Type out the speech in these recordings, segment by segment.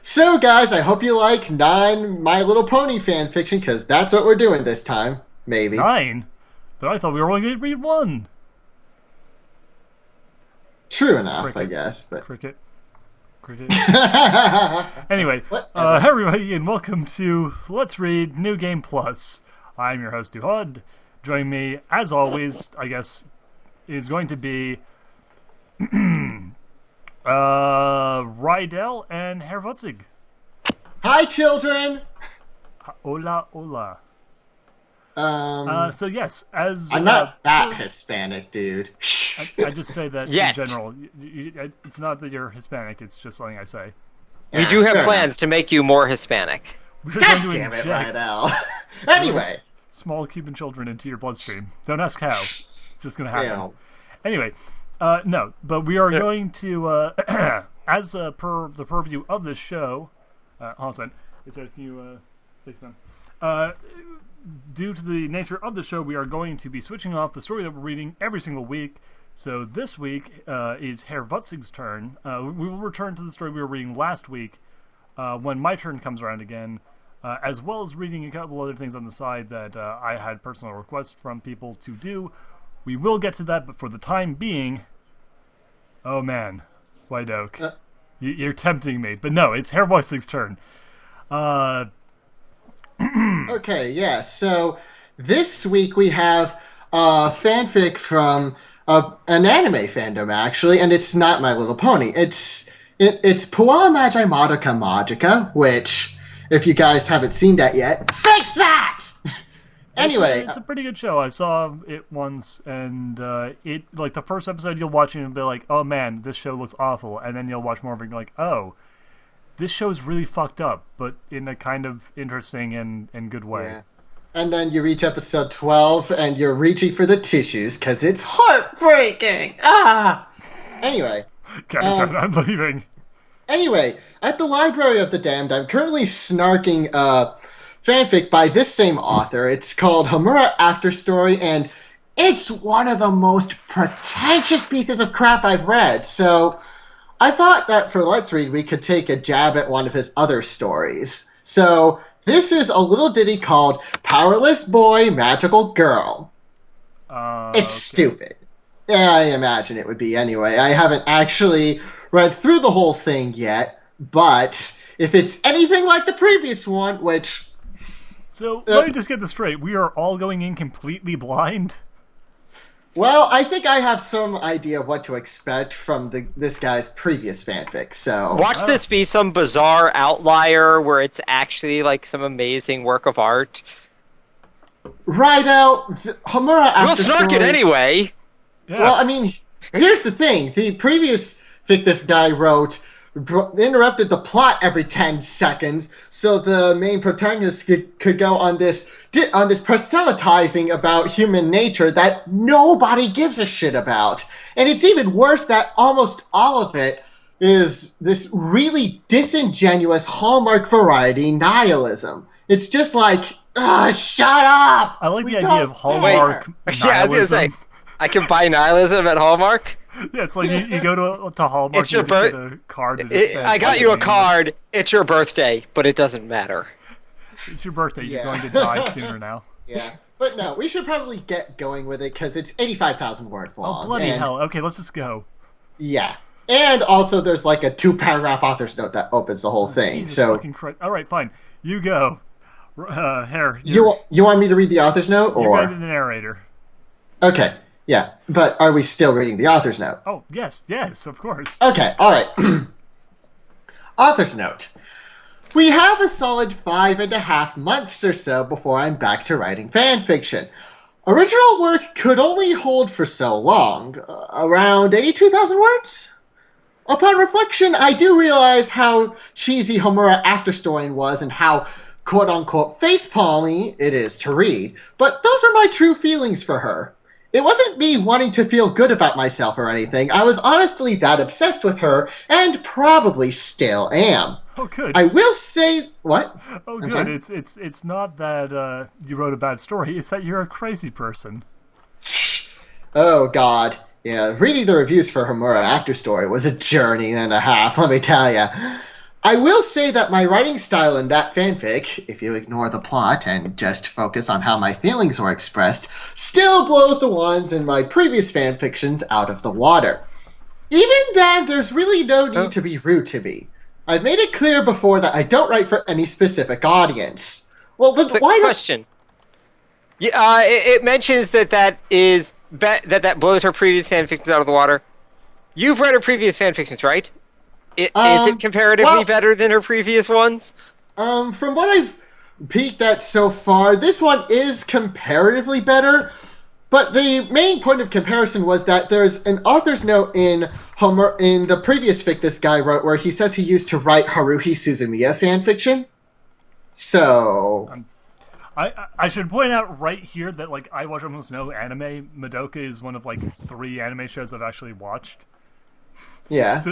So, guys, I hope you like 9 My Little Pony fanfiction, because that's what we're doing this time. Maybe. 9? But I thought we were only going to read 1. True enough, Cricket. I guess. But Cricket. Anyway, Whatever. hey everybody, and welcome to Let's Read New Game Plus. I'm your host, Duhad. Joining me, as always, I guess, is going to be Rydel and Herr Rydel. Hi, children! Hola, hola. Um, So yes, as I'm not that Hispanic, dude. I just say that Yet. in general. It's not that you're Hispanic; it's just something I say. We do have fair plans to make you more Hispanic. We're enough. going God to damn it, inject Rydel. Anyway. small Cuban children into your bloodstream. Don't ask how; it's just going to happen. Ew. Anyway, no, but we are going to, as per the purview of this show. Hold on a second. It says, can you fix them? Due to the nature of the show, we are going to be switching off the story that we're reading every single week. So this week is Herr Wutzig's turn. We will return to the story we were reading last week when my turn comes around again, as well as reading a couple other things on the side that I had personal requests from people to do. We will get to that, but for the time being... Oh man, White Oak. You're tempting me. But no, it's Herr Wutzig's turn. Okay, yeah, so this week we have fanfic from an anime fandom, actually, and it's not My Little Pony. It's Powerless Boy Magica, which, if you guys haven't seen that yet, fix that! Anyway, it's a pretty good show. I saw it once, and it like the first episode you'll watch it and be like, oh man, this show looks awful, and then you'll watch more of it and you're like, oh, this show's really fucked up, but in a kind of interesting and good way. yeah. And then you reach episode 12, and you're reaching for the tissues, because it's heartbreaking! Ah! Anyway. Okay, I'm leaving. Anyway, at the Library of the Damned, I'm currently snarking fanfic by this same author. It's called Homura After Story, and it's one of the most pretentious pieces of crap I've read. So I thought that for Let's Read, we could take a jab at one of his other stories. So this is a little ditty called Powerless Boy Magical Girl. It's stupid. Yeah, I imagine it would be anyway. I haven't actually read through the whole thing yet, but if it's anything like the previous one, which... So, let me just get this straight. We are all going in completely blind? Well, I think I have some idea of what to expect from this guy's previous fanfic, so... Watch this be some bizarre outlier where it's actually like some amazing work of art. Rydel, Homura After We'll snark it Story- anyway. Yeah. Well, I mean, here's the thing. The previous fic this guy wrote interrupted the plot every 10 seconds, so the main protagonist could go on this proselytizing about human nature that nobody gives a shit about. And it's even worse that almost all of it is this really disingenuous Hallmark variety nihilism. It's just like, shut up! I like We the idea don't of Hallmark care." Yeah, I was gonna say, nihilism. I can buy nihilism at Hallmark. Yeah, it's like you go to Hallmark It's your and you just birth- get a card that just says, I got like, you a name. card. It's your birthday, but it doesn't matter. It's your birthday. You're Yeah. going to die sooner now. Yeah, but no, we should probably get going with it because it's 85,000 words long. Oh, bloody and, hell. Okay, let's just go. Yeah. And also there's like a 2-paragraph author's note that opens the whole thing. Jesus So fucking Christ. All right, fine. You go. Herr, you want me to read the author's note you're or going to the narrator. Okay. Yeah, but are we still reading the author's note? Oh, yes, of course. Okay, all right. Author's note. We have a solid 5.5 months or so before I'm back to writing fan fiction. Original work could only hold for so long, around 82,000 words? Upon reflection, I do realize how cheesy Homura After Story was and how quote-unquote facepalmy it is to read, but those are my true feelings for her. It wasn't me wanting to feel good about myself or anything. I was honestly that obsessed with her, and probably still am. Oh, good. I will say... What? Oh, I'm good. sorry? It's not that you wrote a bad story. It's that you're a crazy person. Oh, God. Yeah, reading the reviews for Homura After Story was a journey and a half, let me tell ya. I will say that my writing style in that fanfic, if you ignore the plot and just focus on how my feelings were expressed, still blows the ones in my previous fanfictions out of the water. Even then, there's really no need to be rude to me. I've made it clear before that I don't write for any specific audience. Well, then why question? Yeah, it mentions that blows her previous fanfictions out of the water. You've read her previous fanfictions, right? Is it comparatively better than her previous ones? From what I've peeked at so far, this one is comparatively better. But the main point of comparison was that there's an author's note in the previous fic this guy wrote where he says he used to write Haruhi Suzumiya fanfiction. So... I should point out right here that, like, I watch almost no anime. Madoka is one of, like, 3 anime shows I've actually watched. Yeah. So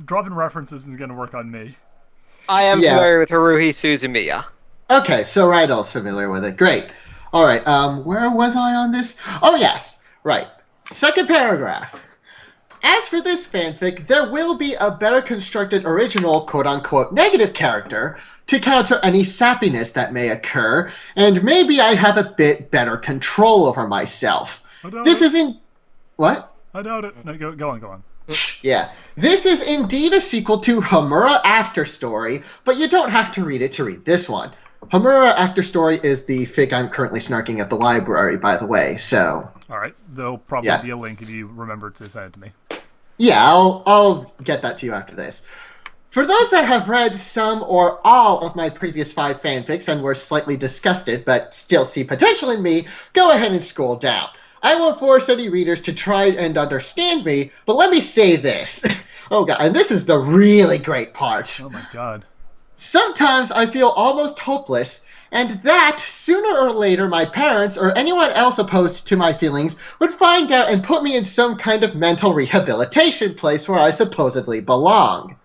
dropping references isn't going to work on me. I am familiar with Haruhi Suzumiya. Okay, so Rydel's familiar with it. Great. All right, where was I on this? Oh, yes. Right. Second paragraph. As for this fanfic, there will be a better constructed original quote-unquote negative character to counter any sappiness that may occur, and maybe I have a bit better control over myself. This isn't... What? I doubt it. No, go on. Yeah. This is indeed a sequel to Homura After Story, but you don't have to read it to read this one. Homura After Story is the fic I'm currently snarking at the library, by the way, so... Alright, there'll probably be a link if you remember to send it to me. Yeah, I'll get that to you after this. For those that have read some or all of my previous 5 fanfics and were slightly disgusted but still see potential in me, go ahead and scroll down. I won't force any readers to try and understand me, but let me say this. Oh god, and this is the really great part. Oh my god. Sometimes I feel almost hopeless, and that, sooner or later, my parents or anyone else opposed to my feelings would find out and put me in some kind of mental rehabilitation place where I supposedly belong.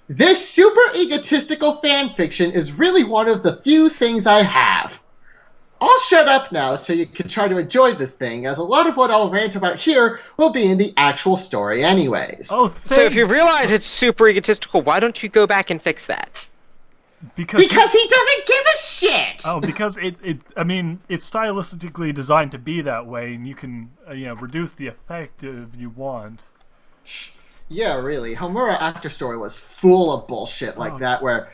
This super egotistical fanfiction is really one of the few things I have. I'll shut up now so you can try to enjoy this thing, as a lot of what I'll rant about here will be in the actual story anyways. Oh, so if you realize it's super egotistical, why don't you go back and fix that? Because he doesn't give a shit! Oh, because it's stylistically designed to be that way, and you can, reduce the effect if you want. Yeah, really. Homura After Story was full of bullshit like that, where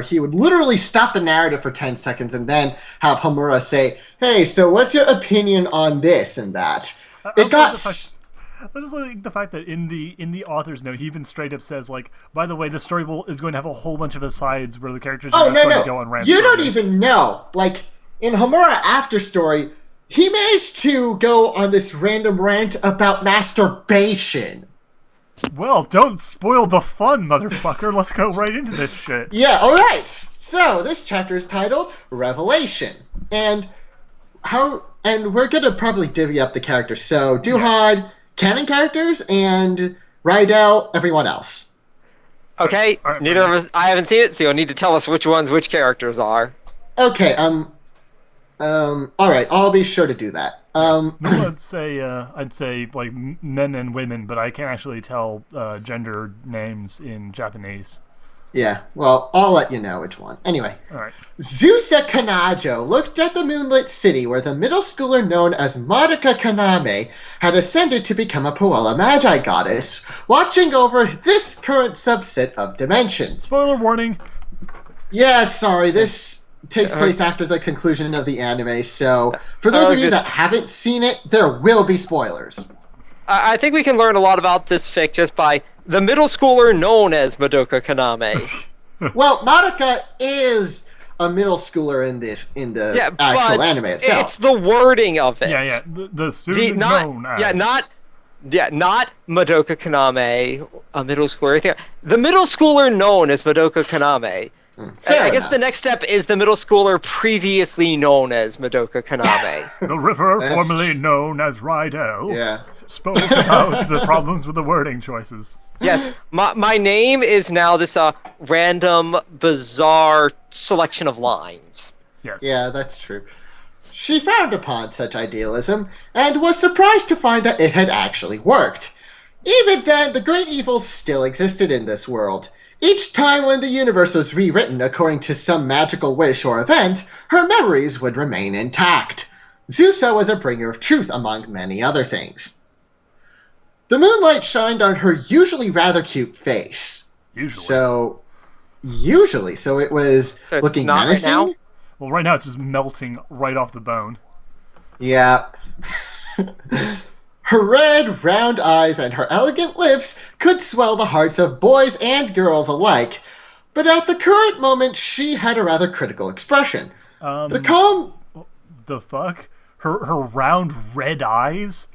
he would literally stop the narrative for 10 seconds and then have Homura say, hey, so what's your opinion on this and that? I just like the fact that in the author's note, he even straight up says, like, by the way, the story is going to have a whole bunch of asides where the characters are going to go on rants. You don't even know. Like, in Homura After Story, he managed to go on this random rant about masturbation. Well, don't spoil the fun, motherfucker. Let's go right into this shit. Yeah, alright. So, this chapter is titled Revelation. And we're gonna probably divvy up the characters. So, Duhad, canon characters, and Rydel, everyone else. Okay, neither of us, I haven't seen it, so you'll need to tell us which ones which characters are. Okay, alright, I'll be sure to do that. I'd say like men and women, but I can't actually tell gender names in Japanese. Yeah, well, I'll let you know which one. Anyway, alright. Zusa Kanajo looked at the moonlit city where the middle schooler known as Madoka Kaname had ascended to become a Powerless Magi goddess, watching over this current subset of dimensions. Spoiler warning! Yeah, sorry, this takes place after the conclusion of the anime, so for those of you that haven't seen it, there will be spoilers. I think we can learn a lot about this fic just by the middle schooler known as Madoka Kaname. Well, Madoka is a middle schooler in the actual anime itself. It's the wording of it. Yeah. The student known as. Not Madoka Kaname, a middle schooler. The middle schooler known as Madoka Kaname. I guess the next step is the middle schooler previously known as Madoka Kaname. The river formerly known as Rydel spoke about the problems with the wording choices. Yes, my name is now this random, bizarre selection of lines. Yes. Yeah, that's true. She frowned upon such idealism, and was surprised to find that it had actually worked. Even then, the great evils still existed in this world. Each time when the universe was rewritten according to some magical wish or event, her memories would remain intact. Zusa was a bringer of truth, among many other things. The moonlight shined on her usually rather cute face. Usually. So it was looking not menacing? right now? Well, right now it's just melting right off the bone. Yeah. Her red, round eyes and her elegant lips could swell the hearts of boys and girls alike, but at the current moment she had a rather critical expression. The fuck? Her round red eyes?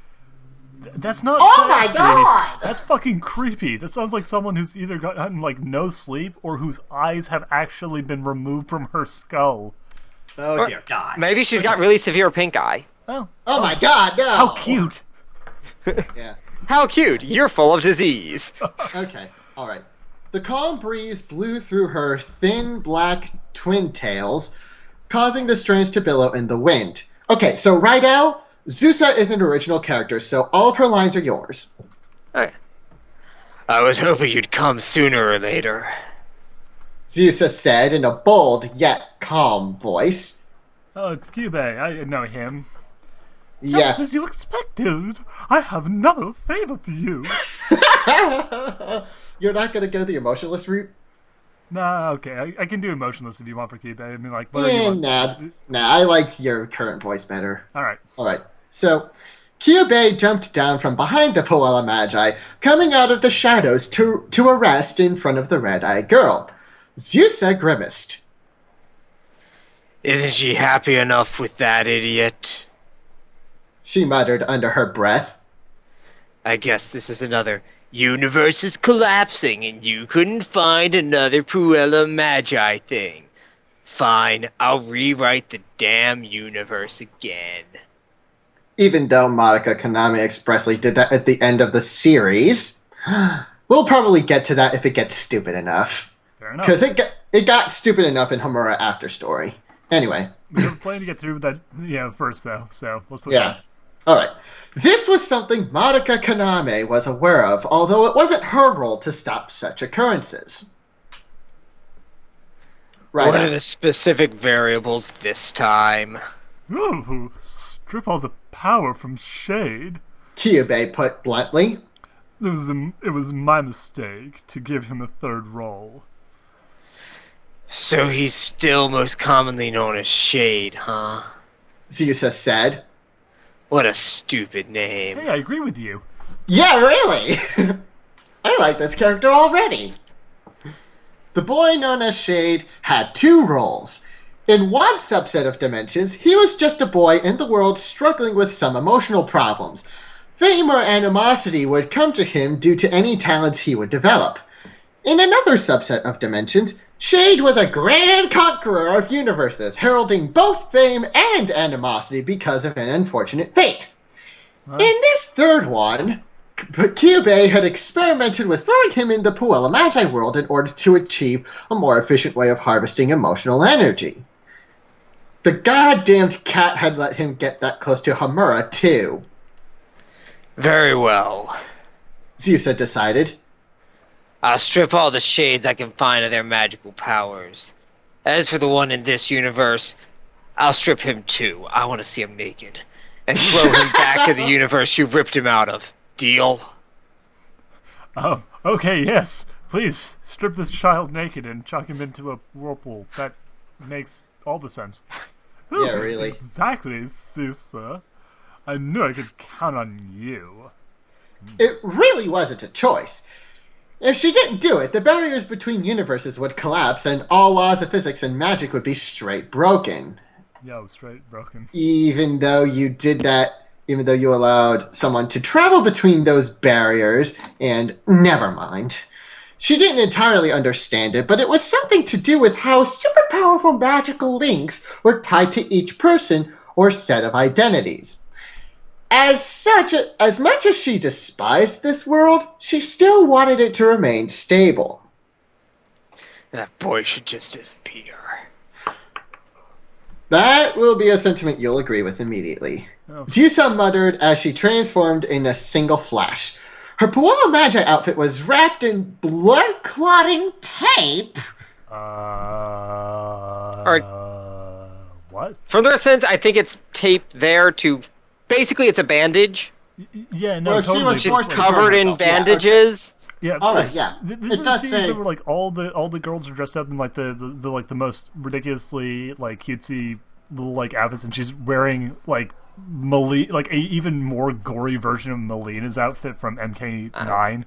That's not Oh my sexy. God! That's fucking creepy. That sounds like someone who's either gotten, like, no sleep or whose eyes have actually been removed from her skull. Oh dear God. Maybe she's got really severe pink eye. Oh my God, no! how cute! Yeah. How cute! You're full of disease. Okay, alright. The calm breeze blew through her thin black twin tails, causing the strands to billow in the wind. Okay, so Rydel, Zusa is an original character, so all of her lines are yours. Okay. I was hoping you'd come sooner or later. Zusa said in a bold yet calm voice. Oh, it's Kyubey. I know him. Yeah. Just as you expected, I have another favor for you. You're not going to go the emotionless route? Nah, okay. I can do emotionless if you want for Kyubey. I mean, like, whatever you want. Nah, I like your current voice better. Alright. So, Kyubey jumped down from behind the Poella Magi, coming out of the shadows to arrest in front of the red-eyed girl. Zusa grimaced. Isn't she happy enough with that idiot? She muttered under her breath. I guess this is another universe is collapsing and you couldn't find another Poella Magi thing. Fine, I'll rewrite the damn universe again. Even though Madoka Kaname expressly did that at the end of the series. We'll probably get to that if it gets stupid enough. Fair enough. Because it got stupid enough in Homura After Story. Anyway. We were planning to get through that first, though, so let's put that. Alright. This was something Madoka Kaname was aware of, although it wasn't her role to stop such occurrences. Right. What are the specific variables this time? Ooh, strip all the power from Shade. Kyubey put bluntly. It was my mistake to give him a third role. So he's still most commonly known as Shade, huh? Zusa said. What a stupid name. Hey, I agree with you. Yeah, really? I like this character already. The boy known as Shade had two roles. In one subset of dimensions, he was just a boy in the world struggling with some emotional problems. Fame or animosity would come to him due to any talents he would develop. In another subset of dimensions, Shade was a grand conqueror of universes, heralding both fame and animosity because of an unfortunate fate. In this third one, Kyubey had experimented with throwing him in the Poella Magi world in order to achieve a more efficient way of harvesting emotional energy. The goddamned cat had let him get that close to Homura, too. Very well. Zusa decided. I'll strip all the shades I can find of their magical powers. As for the one in this universe, I'll strip him too. I want to see him naked. And throw him back to the universe you ripped him out of. Deal? Okay, yes. Please, strip this child naked and chuck him into a whirlpool. That makes all the sense. Yeah, really. Exactly, Zusa. I knew I could count on you. It really wasn't a choice. If she didn't do it, the barriers between universes would collapse and all laws of physics and magic would be straight broken. Yo, straight broken. Even though you did that, even though you allowed someone to travel between those barriers, and never mind. She didn't entirely understand it, but it was something to do with how super powerful magical links were tied to each person or set of identities. As much as she despised this world, she still wanted it to remain stable. That boy should just disappear. That will be a sentiment you'll agree with immediately. Oh. Zusa muttered as she transformed in a single flash. Her Powerless Magic outfit was wrapped in blood-clotting tape. What? From their sense, I think it's taped there to... Basically, it's a bandage. Yeah, no, Well, totally. she was She's covered in bandages. Yeah. All right, yeah. This is a series where like all the girls are dressed up in like the most ridiculously like cutesy little like outfits, and she's wearing like like a even more gory version of Melina's outfit from MK9.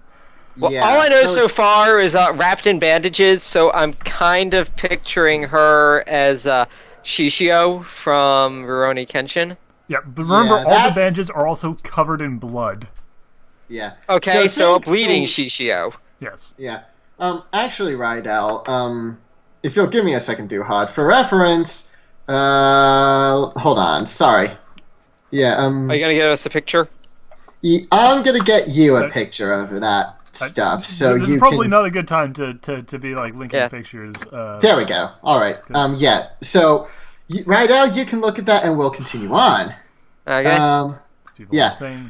Well, Yeah, all I know so far is wrapped in bandages, so I'm kind of picturing her as Shishio from Rurouni Kenshin. Yeah, but remember, all the bandages are also covered in blood. Yeah. Okay, so a bleeding Shishio. Yes. Yeah. Actually, Rydel, if you'll give me a second, Duhad, for reference, hold on, sorry. Yeah, Are you gonna get us a picture? I'm gonna get you a picture of that stuff, so this is probably not a good time to be like linking pictures. There we go. All right. Yeah. So, Rydel, you can look at that, and we'll continue on. Okay. Yeah.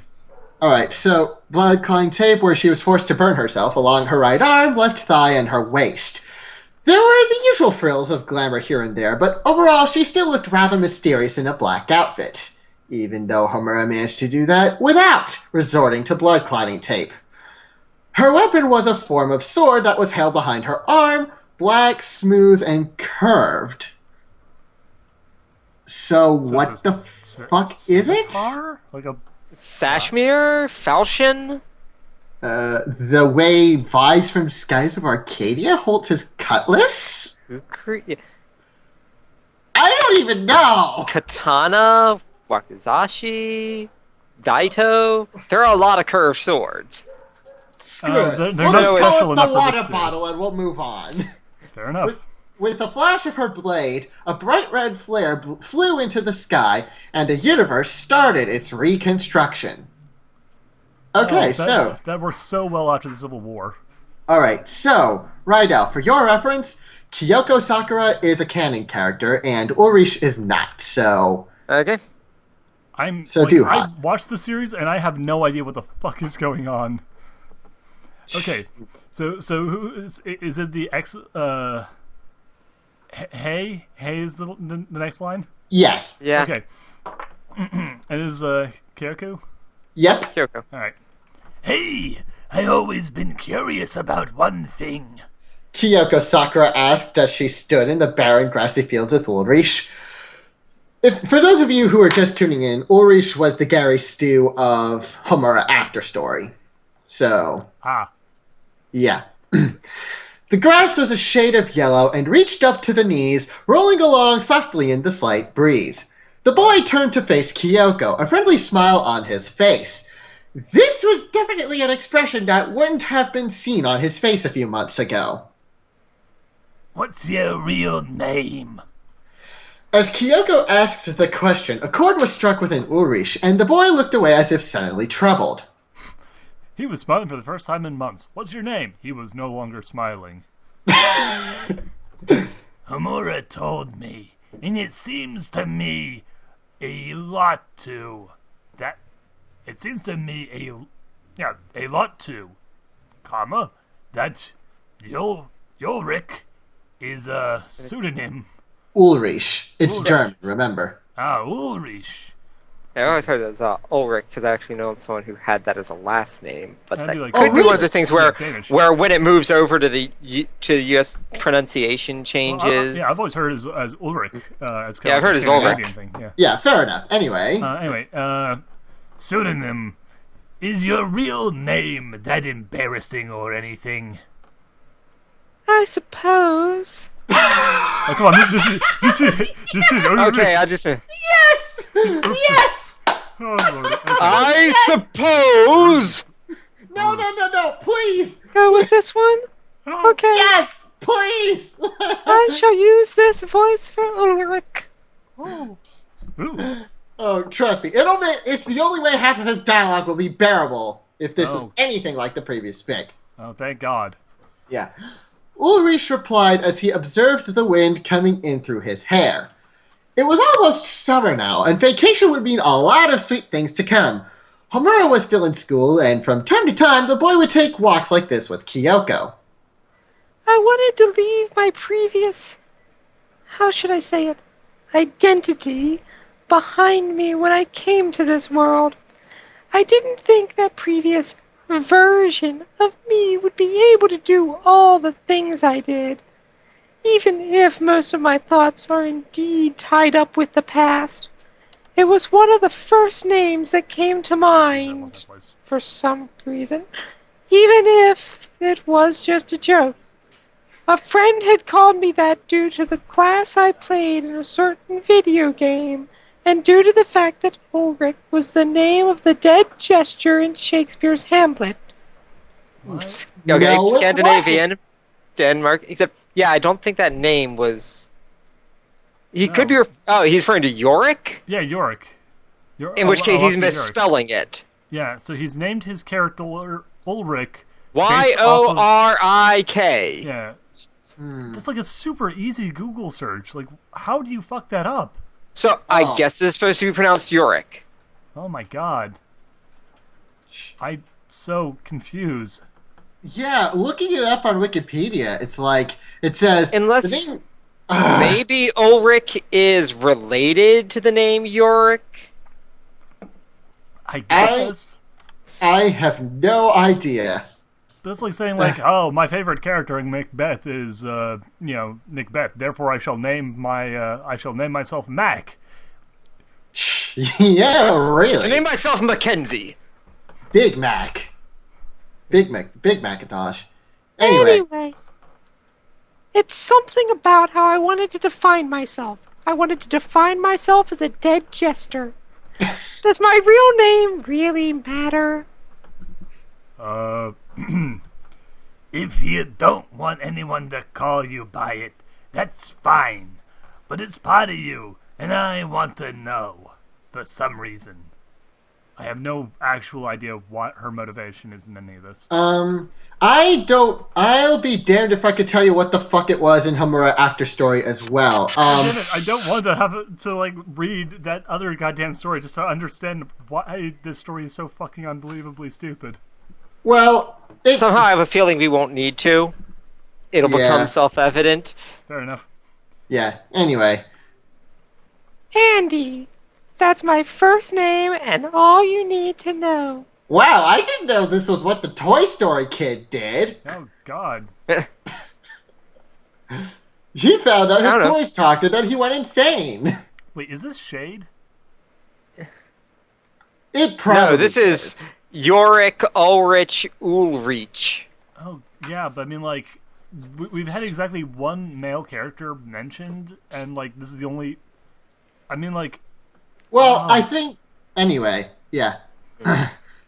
All right. So, blood-clotting tape, where she was forced to burn herself along her right arm, left thigh, and her waist. There were the usual frills of glamour here and there, but overall, she still looked rather mysterious in a black outfit, even though Homura managed to do that without resorting to blood-clotting tape. Her weapon was a form of sword that was held behind her arm, black, smooth, and curved. So what the fuck is it? Like a Sashmir? Falchion? The way Vise from Skies of Arcadia holds his cutlass? I don't even know! Katana? Wakizashi? Daito? There are a lot of curved swords. Screw it. They're We'll not just special call it enough the for water this bottle and we'll move on. Fair enough. With the flash of her blade, a bright red flare flew into the sky, and the universe started its reconstruction. Okay, that worked so well after the Civil War. Alright, so, Rydel, for your reference, Kyoko Sakura is a canon character, and Ulrich is not, so... Okay. I Duhad. watched the series, and I have no idea what the fuck is going on. Okay, so who is it the X... Hey is the next line? Yes. Yeah. Okay. And is Kyoko? Yep. Kyoko. Alright. Hey, I always been curious about one thing. Kyoko Sakura asked as she stood in the barren grassy fields with Ulrich. For those of you who are just tuning in, Ulrich was the Gary Stu of Homura After Story. So... yeah. The grass was a shade of yellow and reached up to the knees, rolling along softly in the slight breeze. The boy turned to face Kyoko, a friendly smile on his face. This was definitely an expression that wouldn't have been seen on his face a few months ago. What's your real name? As Kyoko asked the question, a chord was struck within Ulrich, and the boy looked away as if suddenly troubled. He was smiling for the first time in months. What's your name? He was no longer smiling. Homura told me, and it seems to me a lot to that. It seems to me a lot to, comma, that Ulrich is a pseudonym. Ulrich. It's Ulrich. German, remember. Ulrich. I always heard it was Ulrich because I actually know someone who had that as a last name, but That'd that be like- could be really? one of those things where Danish. when it moves over to the U.S. pronunciation changes. Well, I've always heard as Ulrich. As Yeah, I've heard as Scandinavian thing. Yeah. Yeah, fair enough. Anyway. Pseudonym. Is your real name that embarrassing or anything? I suppose. Oh, come on, this is Ulrich. Okay, I just. Yes! Oh, Lord. Okay. I suppose. No, please! Go with this one. Oh, Okay. Yes! Please! I shall use this voice for Ulrich. oh. Ooh. Oh, trust me. It's the only way half of his dialogue will be bearable if this is anything like the previous fic. Oh, thank God. Yeah. Ulrich replied as he observed the wind coming in through his hair. It was almost summer now, and vacation would mean a lot of sweet things to come. Homura was still in school, and from time to time, the boy would take walks like this with Kyoko. I wanted to leave my previous, how should I say it, identity behind me when I came to this world. I didn't think that previous version of me would be able to do all the things I did, even if most of my thoughts are indeed tied up with the past. It was one of the first names that came to mind for some reason, even if it was just a joke. A friend had called me that due to the class I played in a certain video game, and due to the fact that Ulrich was the name of the dead jester in Shakespeare's Hamlet. Okay, No, it Scandinavian, Denmark, except, yeah, I don't think that name was... He could be... he's referring to Yorick? Yeah, Yorick. In which case he's misspelling it. Yeah, so he's named his character Ulrich. Y-O-R-I-K. Yeah. That's like a super easy Google search. Like, how do you fuck that up? So, I guess this is supposed to be pronounced Yorick. Oh my god. I'm so confused. Yeah, looking it up on Wikipedia, it's like, it says... Unless maybe Ulrich is related to the name Yorick? I guess. I have no idea. That's like saying, like, oh, my favorite character in Macbeth is, Macbeth. Therefore, I shall name myself Mac. Yeah, really. I name myself Mackenzie. Big Mac. Big Macintosh. Anyway, it's something about how I wanted to define myself. I wanted to define myself as a dead jester. Does my real name really matter? If you don't want anyone to call you by it, that's fine. But it's part of you, and I want to know, for some reason. I have no actual idea what her motivation is in any of this. I'll be damned if I could tell you what the fuck it was in Homura After Story as well. I don't want to have to read that other goddamn story just to understand why this story is so fucking unbelievably stupid. Well, somehow I have a feeling we won't need to. It'll become self-evident. Fair enough. Yeah, anyway. Andy. That's my first name and all you need to know. Wow, I didn't know this was what the Toy Story kid did. Oh, God. He found out his toys talked and then he went insane. Wait, is this Shade? It probably No, this is Yorick Ulrich Ulrich. Oh, yeah, but I mean, we've had exactly one male character mentioned, and, this is the only... I mean, Well, I think... Anyway, yeah.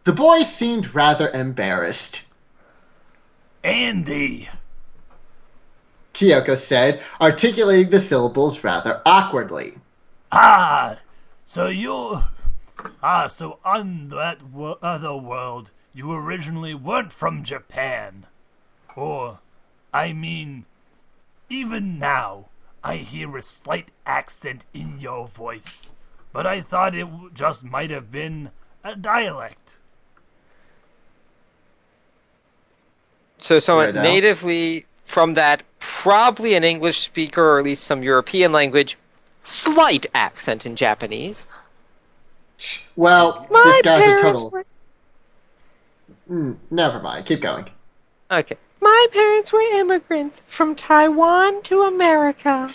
The boy seemed rather embarrassed. Andy! Kyoko said, articulating the syllables rather awkwardly. So on that other world, you originally weren't from Japan. Or, I mean, even now, I hear a slight accent in your voice. But I thought it just might have been a dialect. So someone natively from that, probably an English speaker or at least some European language, slight accent in Japanese. Well, this guy's a total... never mind, keep going. Okay. My parents were immigrants from Taiwan to America.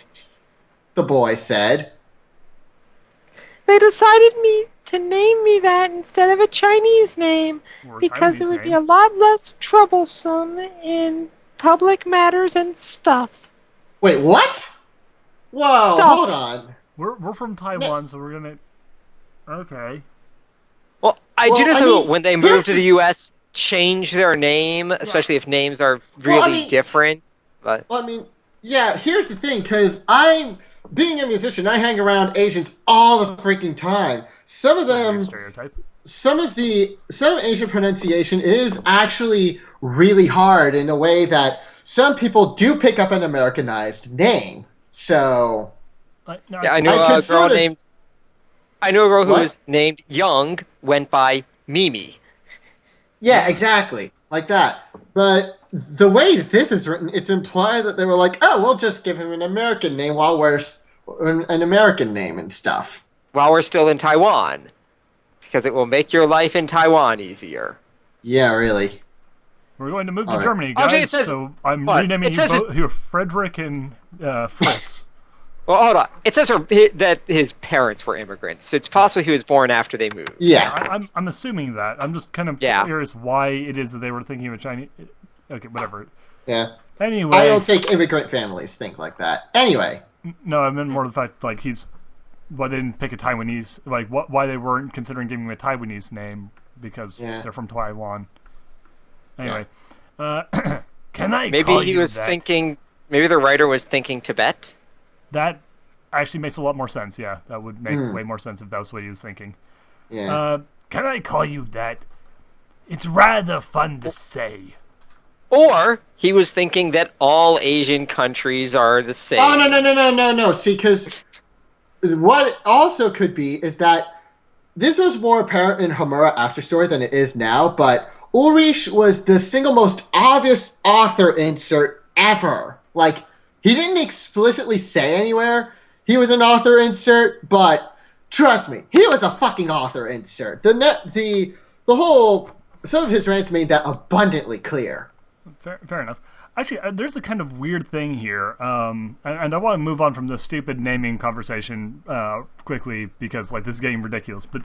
The boy said. They decided to name me that instead of a Chinese name because it would be a lot less troublesome in public matters and stuff. Wait, what? Whoa, hold on. We're from Taiwan, so we're gonna... Okay. Well, I do know when they move to the U.S., change their name, especially if names are really different. But... Well, I mean, yeah, here's the thing, because being a musician, I hang around Asians all the freaking time. Some of them, some Asian pronunciation is actually really hard in a way that some people do pick up an Americanized name. So, I know a girl who was named Young, went by Mimi. Yeah, exactly. Like that. But the way that this is written, it's implied that they were like, oh, we'll just give him an American name while we're an American name and stuff. While we're still in Taiwan. Because it will make your life in Taiwan easier. Yeah, really. We're going to move to All right. Germany, guys. Okay, it says- so I'm what? renaming It you says both here, Frederick and Fritz. Well, hold on. It says that his parents were immigrants, so it's possible he was born after they moved. Yeah. I'm assuming that. I'm just kind of Yeah. curious why it is that they were thinking of a Chinese. Okay, whatever. Yeah. Anyway, I don't think immigrant families think like that. Anyway. no, I meant more the fact like why they didn't pick a Taiwanese, like why they weren't considering giving him a Taiwanese name because they're from Taiwan. Anyway, Can I Maybe call he you was that? thinking. Maybe the writer was thinking Tibet. that actually makes a lot more sense. Yeah, that would make way more sense if that was what he was thinking. Yeah. Can I call you that? It's rather fun to say. Or he was thinking that all Asian countries are the same. Oh, no. See, because what also could be is that this was more apparent in Homura After Story than it is now, but Ulrich was the single most obvious author insert ever. Like, he didn't explicitly say anywhere he was an author insert, but trust me, he was a fucking author insert. The whole, some of his rants made that abundantly clear. Fair enough. Actually, there's a kind of weird thing here, and I want to move on from the stupid naming conversation quickly because like this is getting ridiculous. But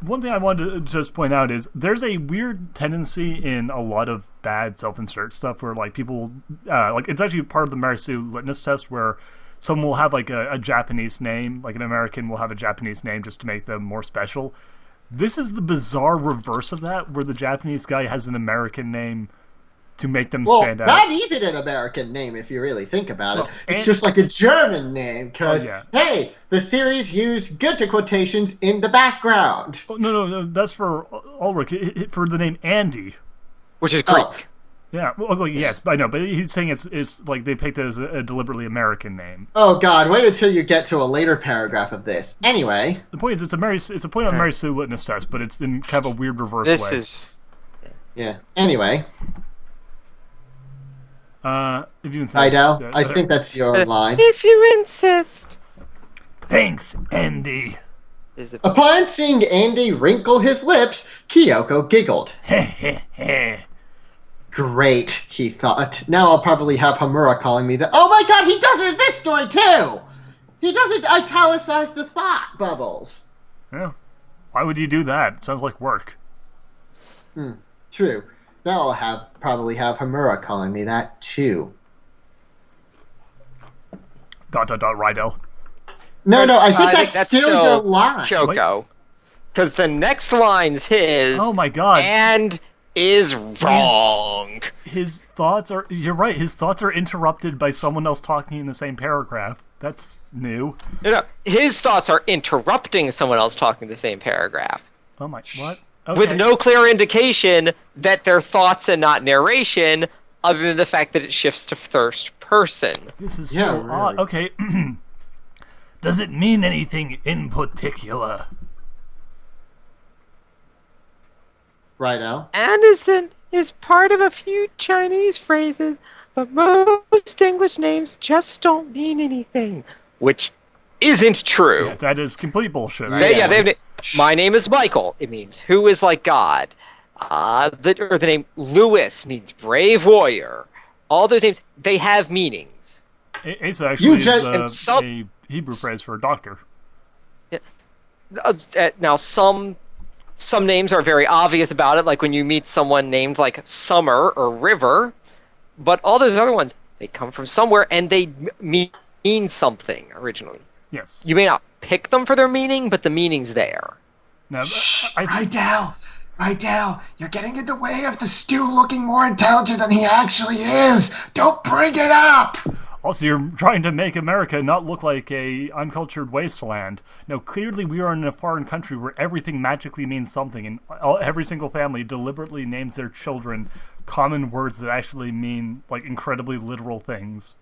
one thing I wanted to just point out is there's a weird tendency in a lot of bad self-insert stuff where like people like it's actually part of the Marisu litmus test where someone will have like a Japanese name, like an American will have a Japanese name just to make them more special. This is the bizarre reverse of that, where the Japanese guy has an American name to make them stand out. Not even an American name, if you really think about it. It's and- just like a German name, because, Oh, yeah. hey, the series used Goethe quotations in the background. Oh, no, that's for Ulrich, for the name Andy. Which is Greek. Oh. Yeah, well, yes, I know, but he's saying it's like they picked it as a deliberately American name. Oh, God, wait until you get to a later paragraph of this. Anyway. The point is, it's a point on Mary Sue litmus test, but it's in kind of a weird reverse This way. is. Yeah, anyway. If you insist, Idel, I think that's your line. If you insist. Thanks, Andy. Is it Upon seeing Andy wrinkle his lips, Kyoko giggled. Heh. Great, he thought. Now I'll probably have Homura calling me the— Oh my god, he does it in this story too! He doesn't italicize the thought bubbles. Yeah. Why would you do that? It sounds like work. True. Now I'll probably have Homura calling me that too. ... Rydel. No, I think I that's, think still your line. Kyoko. Because the next line's his. Oh my god. And is wrong. His thoughts are— you're right, his thoughts are interrupted by someone else talking in the same paragraph. That's new. His thoughts are interrupting someone else talking the same paragraph. Oh my— what? Okay. With no clear indication that they're thoughts and not narration, other than the fact that it shifts to first person. This is Yeah, so really. odd. Okay. Does it mean anything in particular? Right, Al? Anderson is part of a few Chinese phrases, but most English names just don't mean anything. Which isn't true. Yeah, that is complete bullshit. They have my name is Michael. It means who is like God. The name Lewis means brave warrior. All those names, they have meanings. Asa actually is and a Hebrew phrase for a doctor. Now, some names are very obvious about it, like when you meet someone named like Summer or River. But all those other ones, they come from somewhere and they mean something originally. Yes. You may not pick them for their meaning, but the meaning's there. Now, Rydel, you're getting in the way of the stew looking more intelligent than he actually is. Don't bring it up. also, you're trying to make America not look like a uncultured wasteland. No, clearly we are in a foreign country where everything magically means something, and every single family deliberately names their children common words that actually mean like incredibly literal things.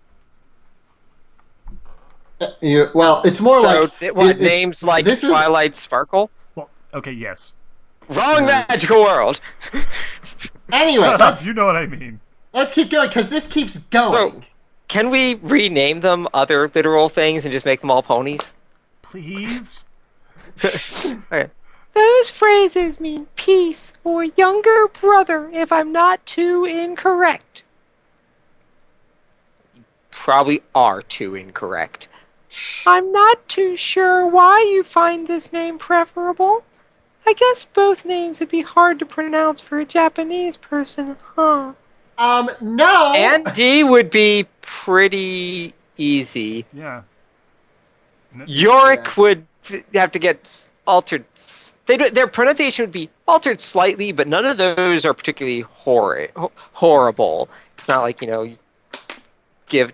Well, it's more So, like... names like this is- Twilight Sparkle? Well, okay, yes. Wrong magical world. Anyway, You know what I mean. let's keep going because this keeps going. So, can we rename them other literal things and just make them all ponies? Please? Okay. Those phrases mean peace or younger brother if I'm not too incorrect. Probably are too incorrect. I'm not too sure why you find this name preferable. I guess both names would be hard to pronounce for a Japanese person, huh? No. And D would be pretty easy. Yeah. Yorick would have to get altered. Their pronunciation would be altered slightly, but none of those are particularly horrible. It's not like, you give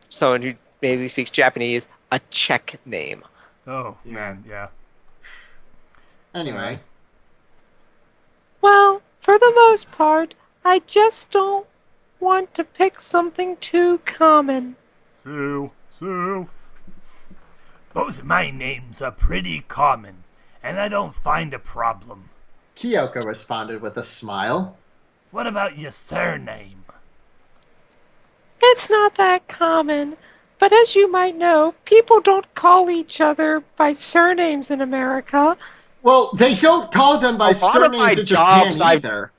someone who maybe speaks Japanese a Czech name. Oh, man, yeah. Anyway. Well, for the most part, I just don't want to pick something too common. Sue. Both my names are pretty common, and I don't find a problem. Kyoko responded with a smile. What about your surname? It's not that common, but as you might know, people don't call each other by surnames in America. Well, they don't call them by A lot of my surnames in Japan jobs, either.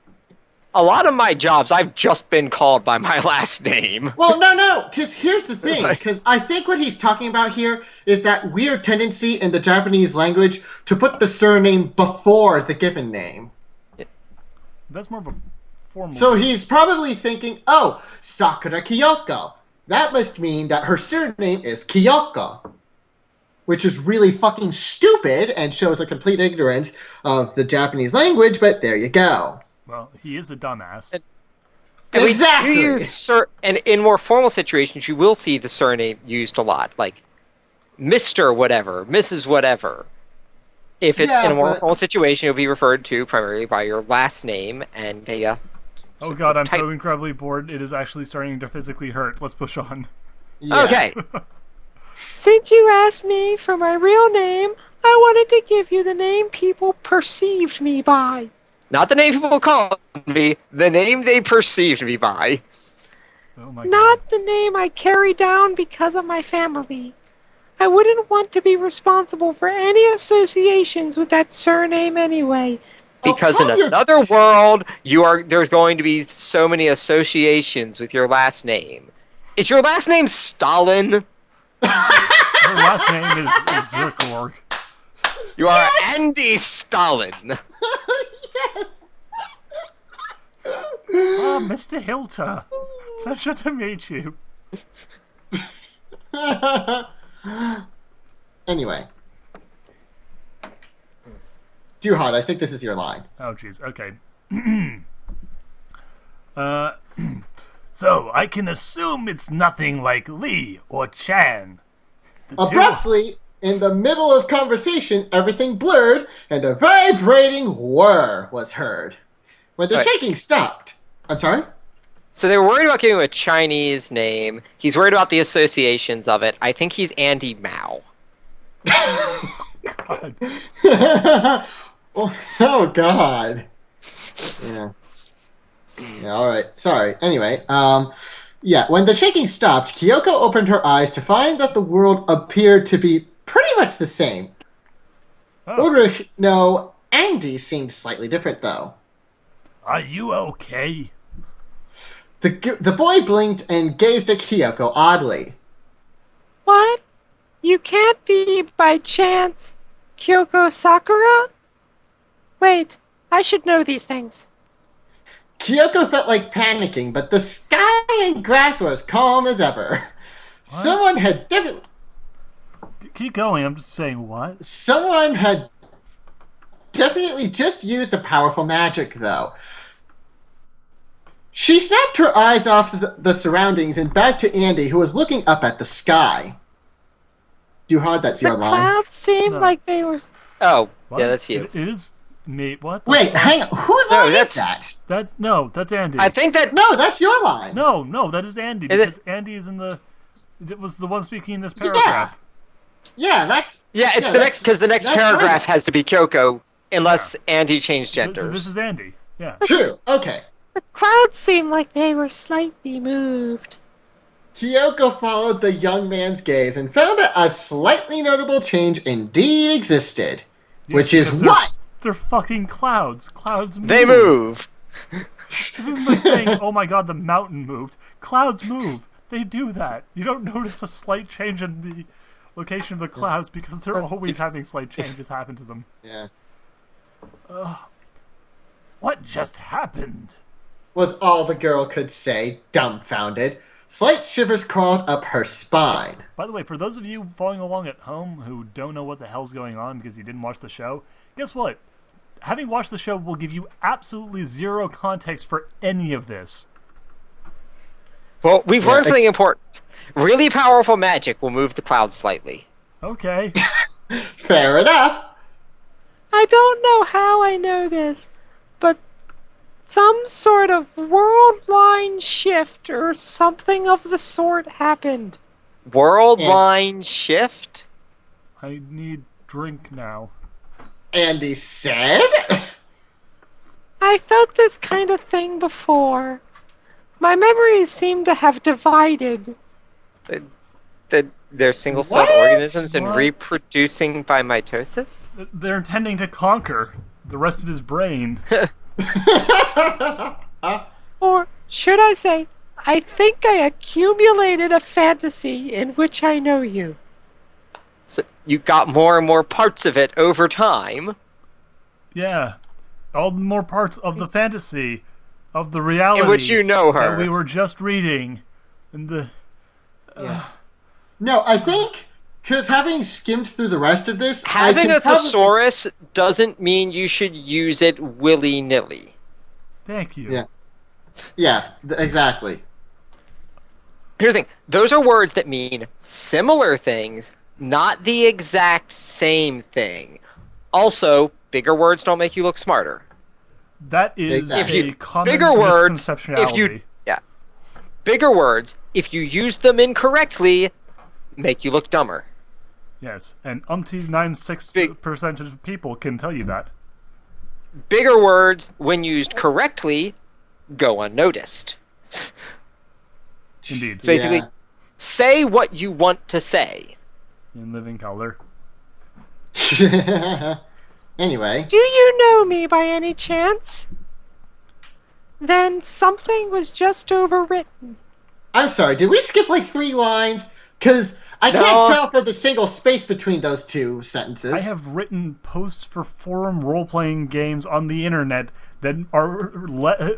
A lot of my jobs, I've just been called by my last name. Well, no, because here's the thing, because I think what he's talking about here is that weird tendency in the Japanese language to put the surname before the given name. That's more of a formal... So he's probably thinking, oh, Sakura Kyoko. That must mean that her surname is Kyoko. Which is really fucking stupid and shows a complete ignorance of the Japanese language, but there you go. Well, he is a dumbass. And Exactly. We do use and in more formal situations, you will see the surname used a lot, like Mr. whatever, Mrs. whatever. If it's in a more formal situation, you'll be referred to primarily by your last name and a. Oh god, I'm so incredibly bored. It is actually starting to physically hurt. Let's push on. Yeah. Okay. Since you asked me for my real name, I wanted to give you the name people perceived me by. Not the name people called me, the name they perceived me by. Oh my god. Not the name I carry down because of my family. I wouldn't want to be responsible for any associations with that surname anyway. Because in another world, there's going to be so many associations with your last name. Is your last name Stalin? Her last name is Zirkorg. You are Andy Stalin. Yes. Oh, Mr. Hilter. Pleasure to meet you. Anyway. Duhad, I think this is your line. Oh, jeez. Okay. So, I can assume it's nothing like Lee or Chan. Abruptly, in the middle of conversation, everything blurred, and a vibrating whir was heard. When the shaking stopped... I'm sorry? So they were worried about giving him a Chinese name. He's worried about the associations of it. I think he's Andy Mao. God. Oh, God. Yeah. Yeah, alright. Sorry. Anyway, yeah, when the shaking stopped, Kyoko opened her eyes to find that the world appeared to be pretty much the same. Oh. Ulrich, no, Andy seemed slightly different, though. Are you okay? The boy blinked and gazed at Kyoko oddly. What? You can't be, by chance, Kyoko Sakura? Wait, I should know these things. Kyoko felt like panicking, but the sky and grass were as calm as ever. What? Someone had definitely... Keep going, I'm just saying what? Someone had definitely just used a powerful magic, though. She snapped her eyes off the surroundings and back to Andy, who was looking up at the sky. Duhad, that's your The line. clouds seemed No. like they were... Oh, What? yeah, that's you. It is me. What? the Wait, fuck? hang on. Whose No, line is that's- that? That's Andy. I think that... No, that's your line. No, that is Andy, Is it- because Andy is in the... It was the one speaking in this paragraph. Yeah, that's... Yeah, it's Yeah, the next... Because the next that's paragraph right. has to be Kyoko Unless Andy changed So genders. this is Andy. Yeah. True. Okay. The clouds seemed like they were slightly moved. Kyoko followed the young man's gaze and found that a slightly notable change indeed existed. Yes, Which is because what? They're fucking clouds. Clouds move. They move. This isn't like saying, oh my god, the mountain moved. Clouds move. They do that. You don't notice a slight change in the location of the clouds because they're always having slight changes happen to them. Yeah. What just happened? Was all the girl could say, dumbfounded. Slight shivers crawled up her spine. By the way, for those of you following along at home who don't know what the hell's going on because you didn't watch the show, guess what? Having watched the show will give you absolutely zero context for any of this. Well, we've learned something important. Really powerful magic will move the clouds slightly. Okay. Fair enough. I don't know how I know this, but some sort of world line shift or something of the sort happened. World line shift? I need drink now. Andy said. I felt this kind of thing before. My memories seem to have divided. They're single-celled What? organisms and What? reproducing by mitosis? They're intending to conquer the rest of his brain. Or should I say, I think I accumulated a fantasy in which I know you. So you got more and more parts of it over time. Yeah. All the more parts of the fantasy, of the reality In which you know her. that we were just reading. And the... No, I think, because having skimmed through the rest of this, Having I a can probably- thesaurus doesn't mean you should use it willy-nilly. Thank you. Yeah. Yeah, exactly. Here's the thing. Those are words that mean similar things, not the exact same thing. Also, bigger words don't make you look smarter. That is Exactly. a common Bigger words, misconceptionality. Bigger words, if you use them incorrectly, make you look dumber. Yes, and umpty 96% of people can tell you that. Bigger words, when used correctly, go unnoticed. Indeed. So basically, say what you want to say. In living color. Anyway. Do you know me by any chance? Then something was just overwritten. I'm sorry, did we skip like 3 lines? Because I No. can't tell for the single space between those 2 sentences. I have written posts for forum role-playing games on the internet that are,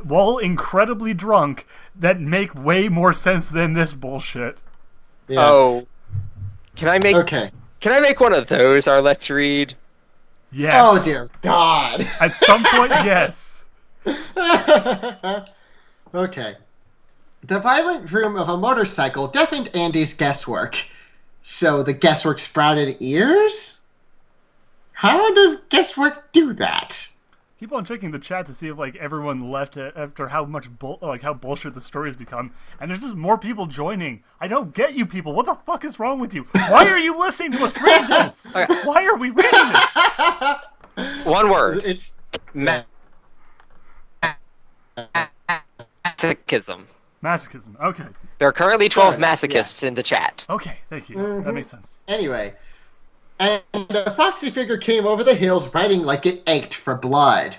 well, incredibly drunk, that make way more sense than this bullshit. Yeah. Oh. Can I make Okay. one of those, our Let's Read? Yes. Oh dear God. At some point, yes. Okay. The violent vroom of a motorcycle deafened Andy's guesswork. So the guesswork sprouted ears? How does guesswork do that? Keep on checking the chat to see if like everyone left after how much how bullshit the story has become, and there's just more people joining. I don't get you people. What the fuck is wrong with you? Why are you listening to us read this? Why are we reading this? One word. It's Masochism. Masochism. Okay. There are currently 12 Sure, masochists in the chat. Okay. Thank you. That makes sense. anyway. And a foxy figure came over the hills riding like it ached for blood.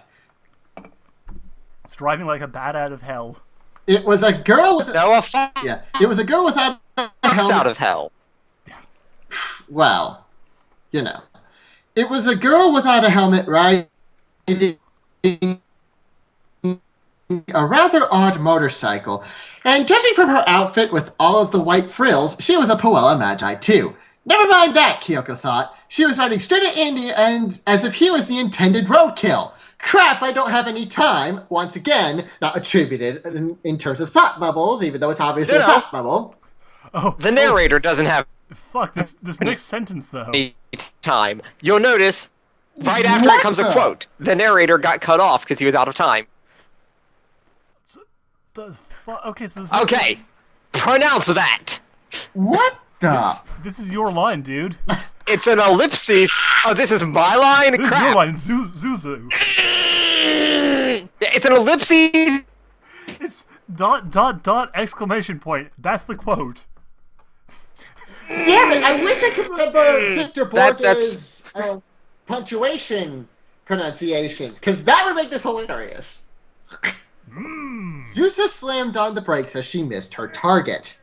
It's driving like a bat out of hell. It was a girl with No, a fox yeah. It was a girl without a helmet. out of hell. Well, you know. It was a girl without a helmet riding a rather odd motorcycle, and judging from her outfit with all of the white frills, she was a Poella Magi too. Never mind that, Kyoko thought. She was riding straight at Andy and as if he was the intended roadkill. Crap, I don't have any time. Once again, not attributed in terms of thought bubbles, even though it's obviously a No. thought bubble. Oh, The narrator doesn't have fuck this next sentence though. any time. You'll notice right after What it comes a the- quote. The narrator got cut off because he was out of time. Okay, so this Okay, pronounce that. What the? this is your line, dude. It's an ellipses. Oh, this is my line? This is Crap. your line, Zuzu. It's an ellipses. It's ... exclamation point. That's the quote. Damn it! I wish I could remember Victor That's- Borge's punctuation pronunciations, because that would make this hilarious. Zusa slammed on the brakes as she missed her target.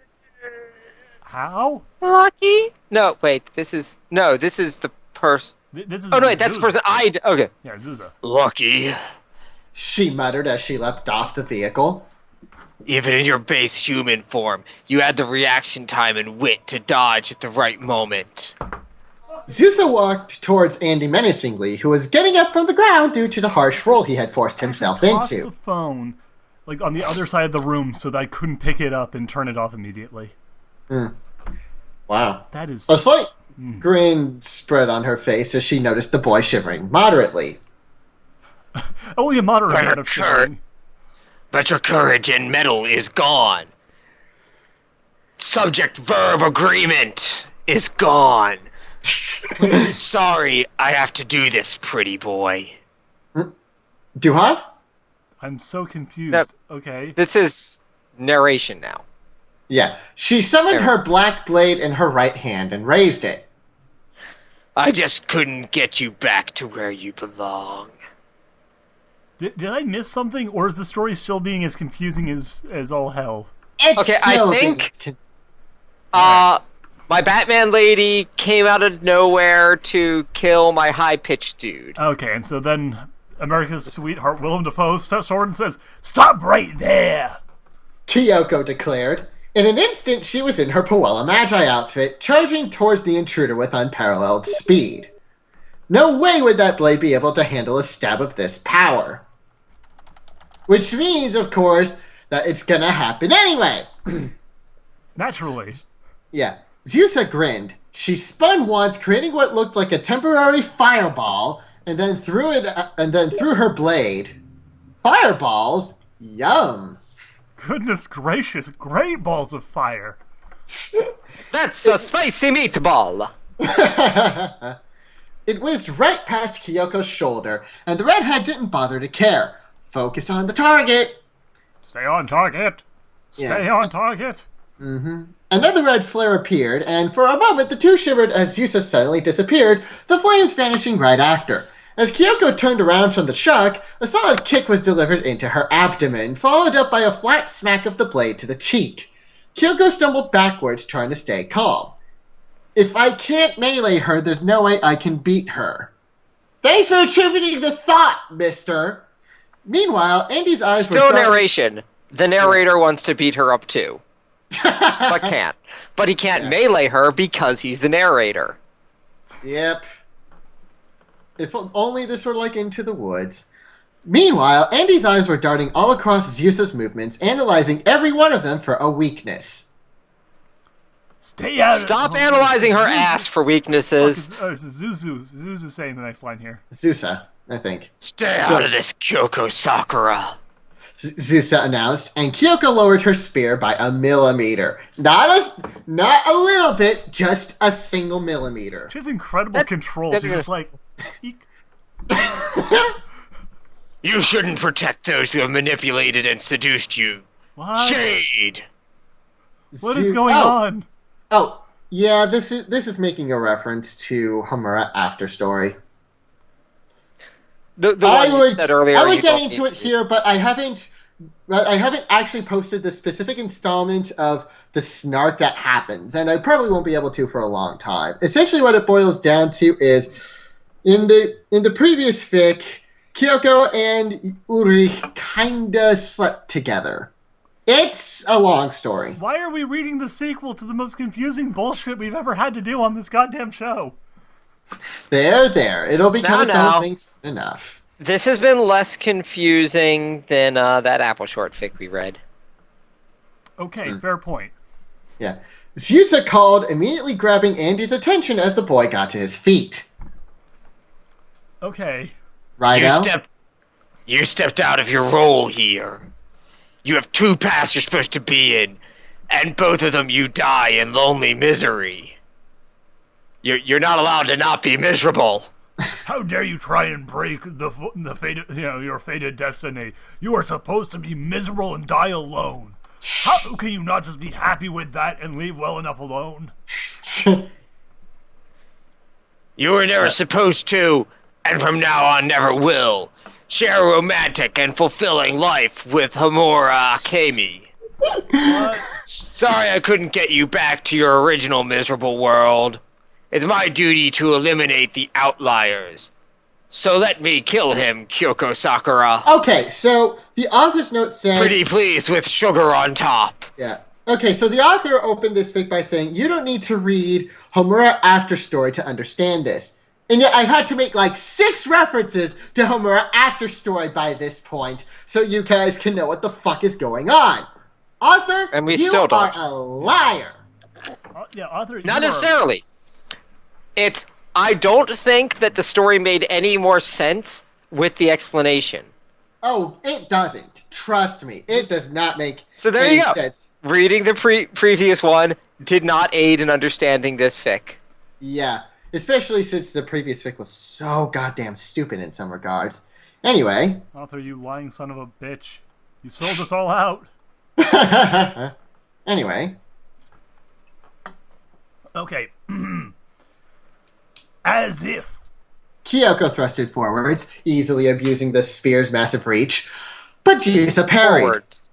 How? Lucky. No, wait. This is the person. This is Oh no, wait. That's the Zuza. person. Okay. Yeah, Zuza. Lucky. She muttered as she leapt off the vehicle. Even in your base human form, you had the reaction time and wit to dodge at the right moment. Zusa walked towards Andy menacingly, who was getting up from the ground due to the harsh role he had forced himself Toss into. the phone, like, on the other side of the room so that I couldn't pick it up and turn it off immediately. Wow. That is... A slight grin spread on her face as she noticed the boy shivering moderately. Only a moderate amount of shivering. But your courage and mettle is gone. Subject-verb agreement is gone. Sorry, I have to do this, pretty boy. Duhad? I'm so confused. Yep. Okay. This is narration now. Yeah. She summoned her black blade in her right hand and raised it. I just couldn't get you back to where you belong. Did I miss something, or is the story still being as confusing as all hell? It's Okay, I still think- being- My Batman lady came out of nowhere to kill my high-pitched dude. Okay, and so then America's sweetheart Willem Dafoe steps forward and says, "Stop right there!" Kyoko declared. In an instant, she was in her Powerless Magi outfit, charging towards the intruder with unparalleled speed. No way would that blade be able to handle a stab of this power. Which means, of course, that it's gonna happen anyway. Naturally. Yeah. Zusa grinned. She spun once, creating what looked like a temporary fireball, and then threw her blade. Fireballs? Yum. Goodness gracious, great balls of fire. That's a spicy meatball! It whizzed right past Kyoko's shoulder, and the redhead didn't bother to care. Focus on the target. Stay on target. Stay Yeah. on target. Another red flare appeared, and for a moment the two shivered as Zusa suddenly disappeared, the flames vanishing right after. As Kyoko turned around from the shock, a solid kick was delivered into her abdomen, followed up by a flat smack of the blade to the cheek. Kyoko stumbled backwards, trying to stay calm. If I can't melee her, there's no way I can beat her. Thanks for attributing the thought, mister. Meanwhile, Andy's eyes were... Still narration. The narrator wants to beat her up too. But can't. But he can't melee her because he's the narrator. Yep. If only this were like Into the Woods. Meanwhile, Andy's eyes were darting all across Zusa's movements, analyzing every one of them for a weakness. Stay out. Stop analyzing her ass for weaknesses. It's Zuzu. Zuzu's saying the next line here. Zusa, I think. Stay out of this, Kyoko Sakura. Zusa announced, and Kyoko lowered her spear by a millimeter. Not a little bit, just a single millimeter. She has incredible control. She's just like... Eek. You shouldn't protect those who have manipulated and seduced you. What? Shade! What is going on? Oh, yeah, this is making a reference to Homura After Story. The one you said earlier. I would you get don't into need it to. here, but I haven't actually posted the specific installment of the snark that happens, and I probably won't be able to for a long time. Essentially, what it boils down to is, in the previous fic, Kyoko and Ulrich kinda slept together. It's a long story. Why are we reading the sequel to the most confusing bullshit we've ever had to do on this goddamn show? There. It'll become its Now. own thing soon enough. This has been less confusing than that Apple short fic we read. Okay, fair point. Yeah. Zusa called, immediately grabbing Andy's attention as the boy got to his feet. Okay. Rydel? You stepped out of your role here. You have two paths you're supposed to be in, and both of them you die in lonely misery. You're not allowed to not be miserable. How dare you try and break the fated, your fated destiny? You are supposed to be miserable and die alone. How can you not just be happy with that and leave well enough alone? You were never supposed to, and from now on never will, share a romantic and fulfilling life with Homura Akemi. Sorry I couldn't get you back to your original miserable world. It's my duty to eliminate the outliers. So let me kill him, Kyoko Sakura. Okay, so the author's note said... Pretty pleased with sugar on top. Yeah. Okay, so the author opened this fic by saying, you don't need to read Homura After Story to understand this. And yet I've had to make like 6 references to Homura After Story by this point, so you guys can know what the fuck is going on. Author, And we you still don't. are a liar. Yeah, author. Not necessarily. I don't think that the story made any more sense with the explanation. Oh, it doesn't. Trust me. It does not make So there any you go. sense. Reading the previous one did not aid in understanding this fic. Yeah, especially since the previous fic was so goddamn stupid in some regards. Anyway. Author, you lying son of a bitch. You sold us all out. Anyway. Okay. As if. Kyoko thrusted forwards, easily abusing the spear's massive reach. But Yusa parried. Forwards.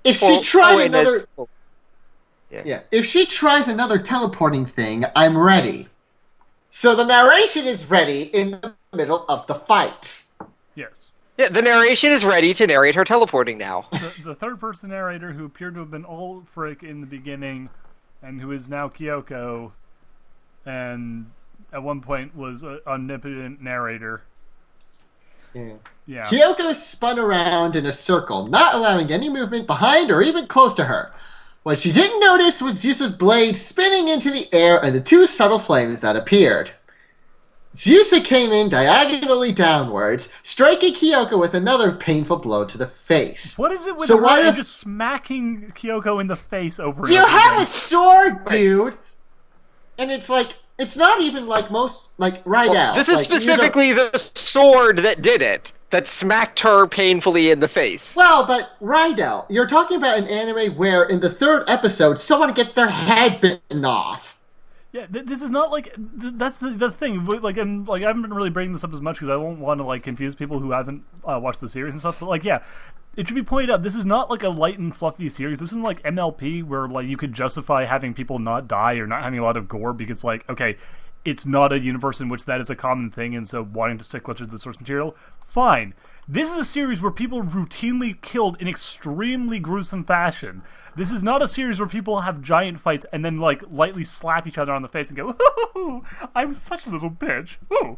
If she tried another... Yeah. If she tries another teleporting thing, I'm ready. So the narration is ready in the middle of the fight. Yes. Yeah, the narration is ready to narrate her teleporting now. The third-person narrator who appeared to have been Old Frick in the beginning, and who is now Kyoko, and at one point was an omnipotent narrator. Yeah. Kyoko spun around in a circle, not allowing any movement behind or even close to her. What she didn't notice was Zeus's blade spinning into the air and the 2 subtle flames that appeared. Zeus came in diagonally downwards, striking Kyoko with another painful blow to the face. What is it with So her why and the- just smacking Kyoko in the face over and You over have again? a sword, dude! And it's like, it's not even like most, like, right out. This is Like, you don't- specifically the sword that did it, that smacked her painfully in the face. Well, but Rydel, you're talking about an anime where in the 3rd episode someone gets their head bitten off. Yeah, this is not like that's the thing. Like, I haven't been really bringing this up as much because I don't want to like confuse people who haven't watched the series and stuff. But like, yeah, it should be pointed out this is not like a light and fluffy series. This isn't like MLP where like you could justify having people not die or not having a lot of gore because like, okay, it's not a universe in which that is a common thing, and so wanting to stick closer to the source material, fine. This is a series where people are routinely killed in extremely gruesome fashion. This is not a series where people have giant fights and then, like, lightly slap each other on the face and go, "Ooh, I'm such a little bitch." Ooh.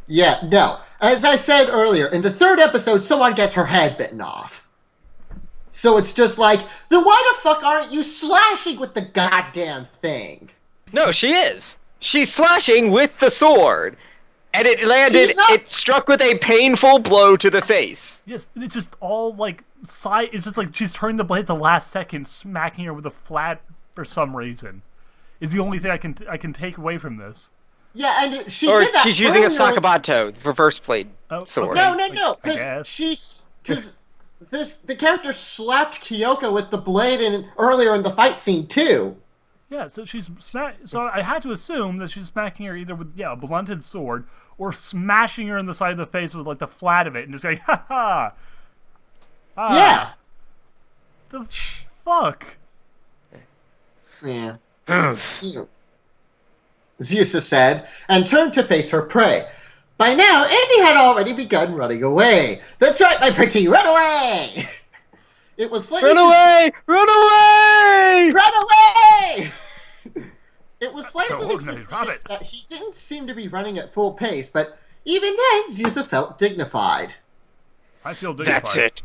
Yeah, no. As I said earlier, in the 3rd episode, someone gets her head bitten off. So it's just like, then why the fuck aren't you slashing with the goddamn thing? No, she is. She's slashing with the sword. And it landed, She's not- it struck with a painful blow to the face. Yes, it's just all, like, side. It's just like she's turning the blade at the last second, smacking her with a flat for some reason. Is the only thing I can take away from this. Yeah, and she Or did that she's using a earlier. Sakabato, reverse blade Oh, sword. okay. No, I guess. because the character slapped Kyoko with the blade earlier in the fight scene too. Yeah, so so I had to assume that she's smacking her either with a blunted sword or smashing her in the side of the face with like the flat of it and just going ha ha. Yeah. The fuck. Yeah. Ew. Zeus said, and turned to face her prey. By now, Andy had already begun running away. That's right, my pretty, run away! It was slightly Run away! Run away! Run away! It was slightly Extraordinary suspicious rabbit. that he didn't seem to be running at full pace, but even then, Zeus felt dignified. I feel dignified. That's it.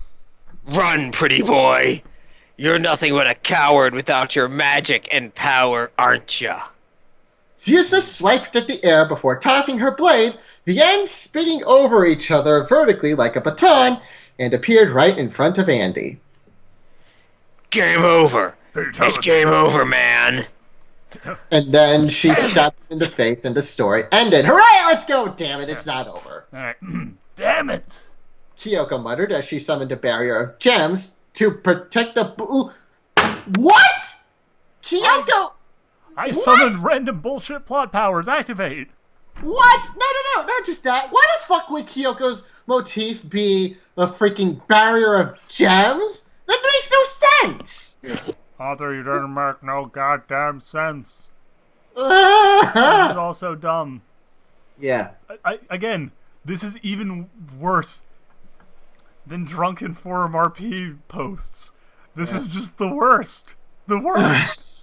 Run, pretty boy. You're nothing but a coward without your magic and power, aren't ya? Zeus swiped at the air before tossing her blade, the ends spinning over each other vertically like a baton, and appeared right in front of Andy. Game over. Fatality. It's game over, man. And then she stabbed him in the face, and the story ended. Hooray! Let's go! Damn it! It's not over. All right. Damn it! Kyoko muttered as she summoned a barrier of gems to protect the. What? Kyoko! I summoned random bullshit plot powers. Activate. What? No, not just that. Why the fuck would Kyoko's motif be a freaking barrier of gems? That makes no sense! Arthur, you didn't make no goddamn sense. This is also dumb. Yeah. Again, this is even worse than drunken forum RP posts. This is just the worst. The worst.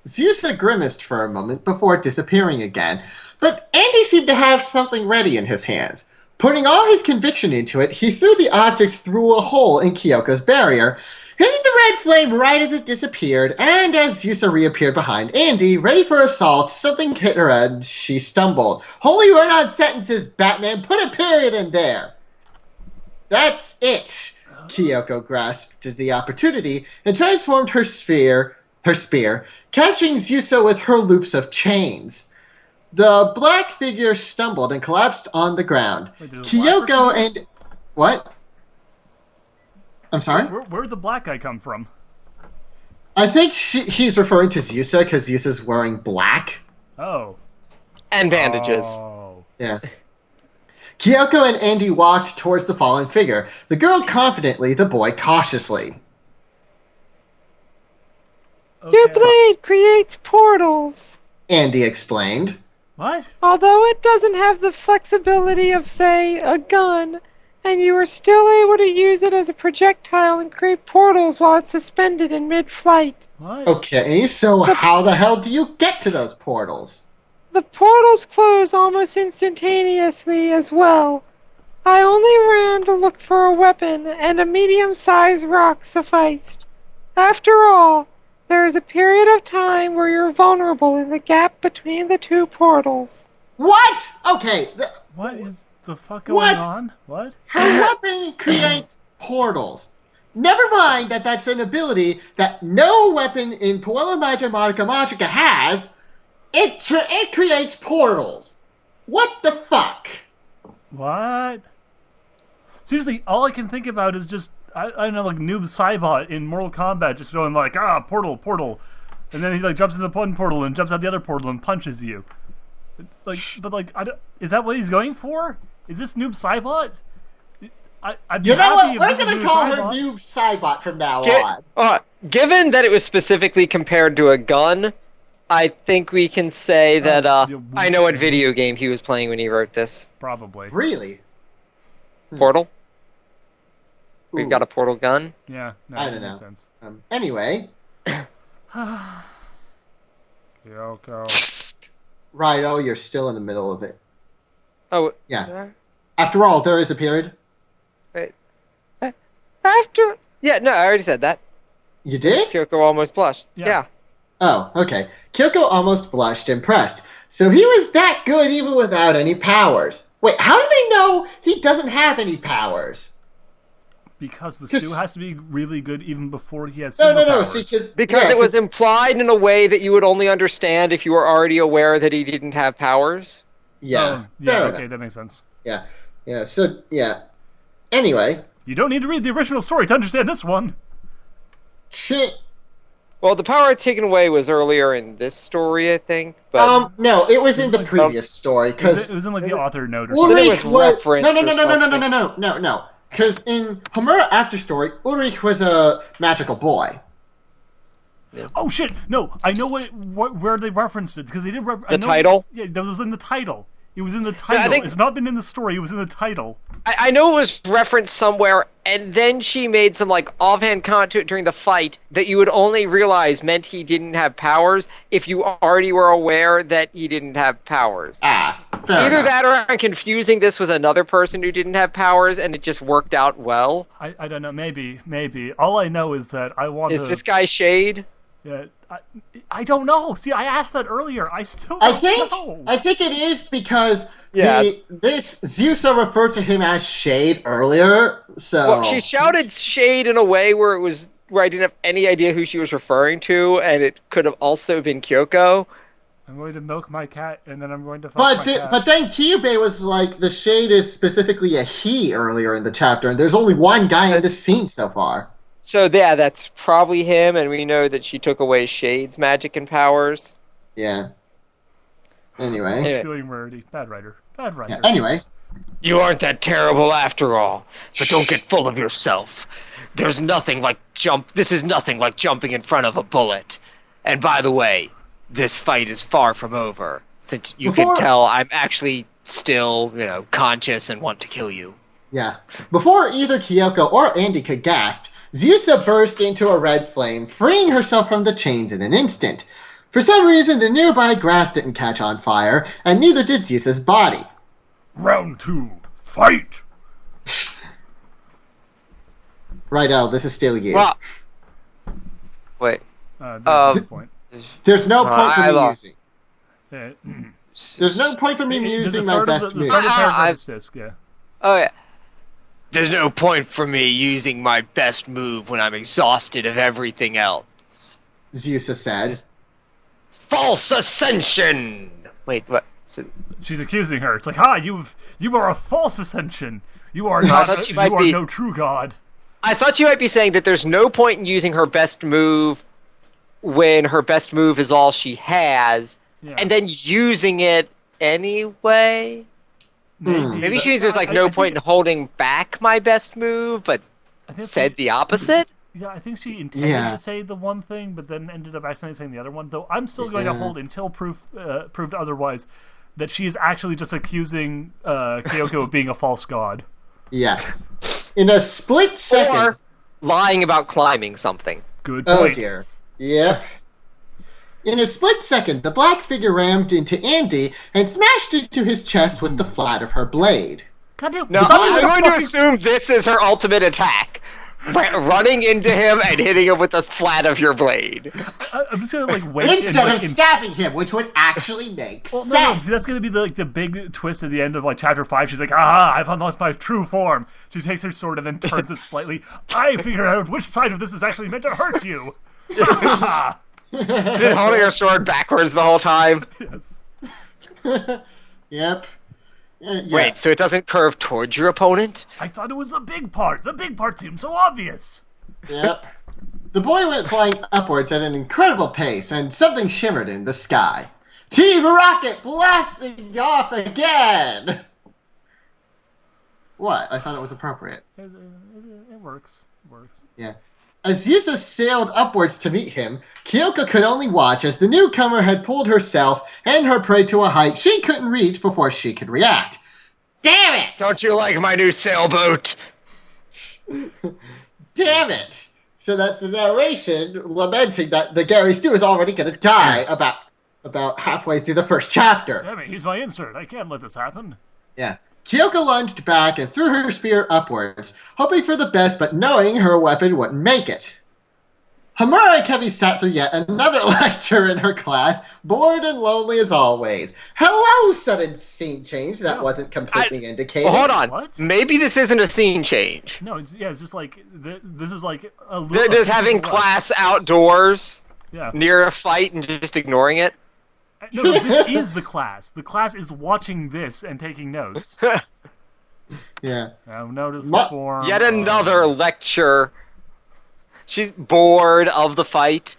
Zusa grimaced for a moment before disappearing again, but Andy seemed to have something ready in his hands. Putting all his conviction into it, he threw the object through a hole in Kyoko's barrier, hitting the red flame right as it disappeared, and as Zusa reappeared behind Andy, ready for assault, something hit her and she stumbled. Holy run-on sentences, Batman! Put a period in there! That's it! Kyoko grasped the opportunity and transformed her spear, catching Zusa with her loops of chains. The black figure stumbled and collapsed on the ground. Wait, Kyoko and... What? I'm sorry? Where'd the black guy come from? I think he's referring to Zusa because Zusa's wearing black. Oh. And bandages. Oh. Yeah. Kyoko and Andy walked towards the fallen figure. The girl confidently, the boy cautiously. Okay. Your blade creates portals. Andy explained. What? Although it doesn't have the flexibility of, say, a gun, and you are still able to use it as a projectile and create portals while it's suspended in mid-flight. What? Okay, so how the hell do you get to those portals? The portals close almost instantaneously as well. I only ran to look for a weapon, and a medium-sized rock sufficed. After all, there is a period of time where you're vulnerable in the gap between the two portals. What? Okay. What is the fuck going on? What? Her weapon creates portals. Never mind that that's an ability that no weapon in Powerless Boy Magical Girl has. It creates portals. What the fuck? What? Seriously, all I can think about is just, I don't know, like Noob Saibot in Mortal Kombat just going like, portal. And then he like jumps into one portal and jumps out the other portal and punches you. Is that what he's going for? Is this Noob Saibot? I'd be You know happy what? if We're this going is to call her Saibot. Noob Saibot from now on. Given that it was specifically compared to a gun, I think we can say that I know what video game he was playing when he wrote this. Probably. Really? Portal? Ooh. We've got a portal gun? Yeah, no, I that don't makes know. sense. Anyway, Kyoko. Rydel, you're still in the middle of it. Oh, Yeah. After all, there is a period. wait. After... Yeah, no, I already said that. You did? Kyoko almost blushed. Yeah. Yeah. Oh, okay. Kyoko almost blushed, impressed. So he was that good even without any powers. Wait, how do they know he doesn't have any powers? Because the suit has to be really good even before he has No, superpowers. see, Because yeah, it was implied in a way that you would only understand if you were already aware that he didn't have powers. Yeah, yeah, fair okay, enough. that makes sense. Yeah, so, yeah. Anyway, You don't need to read the original story to understand this one. shit. Well, the power taken away was earlier in this story, I think. But No, it was in the like- previous story, because It was in like the author note or something. Ulrich was referenced No. Because in Homura After Story, Ulrich was a magical boy. Oh shit! No, I know where they referenced it because they did. The title? Yeah, that was in the title. It was in the title. I think- It's not been in the story. It was in the title. I know it was referenced somewhere, and then she made some like offhand comment to it during the fight that you would only realize meant he didn't have powers if you already were aware that he didn't have powers. Fair Either enough. that or I'm confusing this with another person who didn't have powers and it just worked out well. I don't know. Maybe. All I know is that I want Is to. this guy Shade? Yeah, I don't know. See, I asked that earlier. I still don't know. I think it is because Yeah. this Zusa referred to him as Shade earlier, so... Well, she shouted Shade in a way where it was where I didn't have any idea who she was referring to, and it could have also been Kyoko. I'm going to milk my cat, and then I'm going to fuck my cat. But then Kyubey was like, the shade is specifically a he earlier in the chapter, and there's only one guy in this scene so far. So yeah, that's probably him, and we know that she took away Shade's magic and powers. Yeah. Anyway. Stealing Rarity. Bad writer. Bad writer. Yeah, anyway. You aren't that terrible after all, but don't get full of yourself. There's nothing like This is nothing like jumping in front of a bullet. And by the way, this fight is far from over, since you can tell I'm actually still, conscious and want to kill you. Yeah. Before either Kyoko or Andy could gasp, Zusa burst into a red flame, freeing herself from the chains in an instant. For some reason, the nearby grass didn't catch on fire, and neither did Zusa's body. Round 2, fight! Right, Al, this is still you. Well, wait. There's no point. There's no point for me using. Yeah. There's no point for me using my best move. Yeah. Oh, yeah. There's no point for me using my best move when I'm exhausted of everything else. Zusa said. False ascension! Wait, what? She's accusing her. It's like, you are a false ascension. You are not. You are no true god. I thought you might be saying that there's no point in using her best move when her best move is all she has, and then using it anyway. Maybe she means there's no point in holding back my best move, but said the opposite. Yeah, I think she intended to say the one thing, but then ended up accidentally saying the other one. Though I'm still going to hold until proved otherwise that she is actually just accusing Kyoko of being a false god. Yeah. In a split second. Or lying about climbing something. Good point. Oh dear. Yep. In a split second, the black figure rammed into Andy and smashed into his chest with the flat of her blade. No, I'm going to assume this is her ultimate attack. Running into him and hitting him with the flat of your blade. I'm just gonna wait. Instead of stabbing him, which would actually make sense. No, see, that's gonna be the big twist at the end of chapter 5. She's like, I've unlocked my true form. She takes her sword and then turns it slightly. I figured out which side of this is actually meant to hurt you. She's been holding her sword backwards the whole time. Yes. Yep. Yeah. Wait, so it doesn't curve towards your opponent? I thought it was the big part. The big part seemed so obvious. Yep. The boy went flying upwards at an incredible pace, and something shimmered in the sky. Team Rocket blasting off again! What? I thought it was appropriate. It works. It works. Yeah. As Yusa sailed upwards to meet him, Kyoko could only watch as the newcomer had pulled herself and her prey to a height she couldn't reach before she could react. Damn it! Don't you like my new sailboat? Damn it! So that's the narration lamenting that the Gary Stu is already going to die about halfway through the first chapter. Damn it, he's my insert. I can't let this happen. Yeah. Kyoko lunged back and threw her spear upwards, hoping for the best but knowing her weapon wouldn't make it. Hamura Kevi sat through yet another lecture in her class, bored and lonely as always. Hello, sudden scene change that wasn't completely indicated. Hold on. What? Maybe this isn't a scene change. No, it's just this is like a little... They're just having class outdoors near a fight and just ignoring it. No, this is the class. The class is watching this and taking notes. Yeah. Now notice the form. Yet another lecture. She's bored of the fight.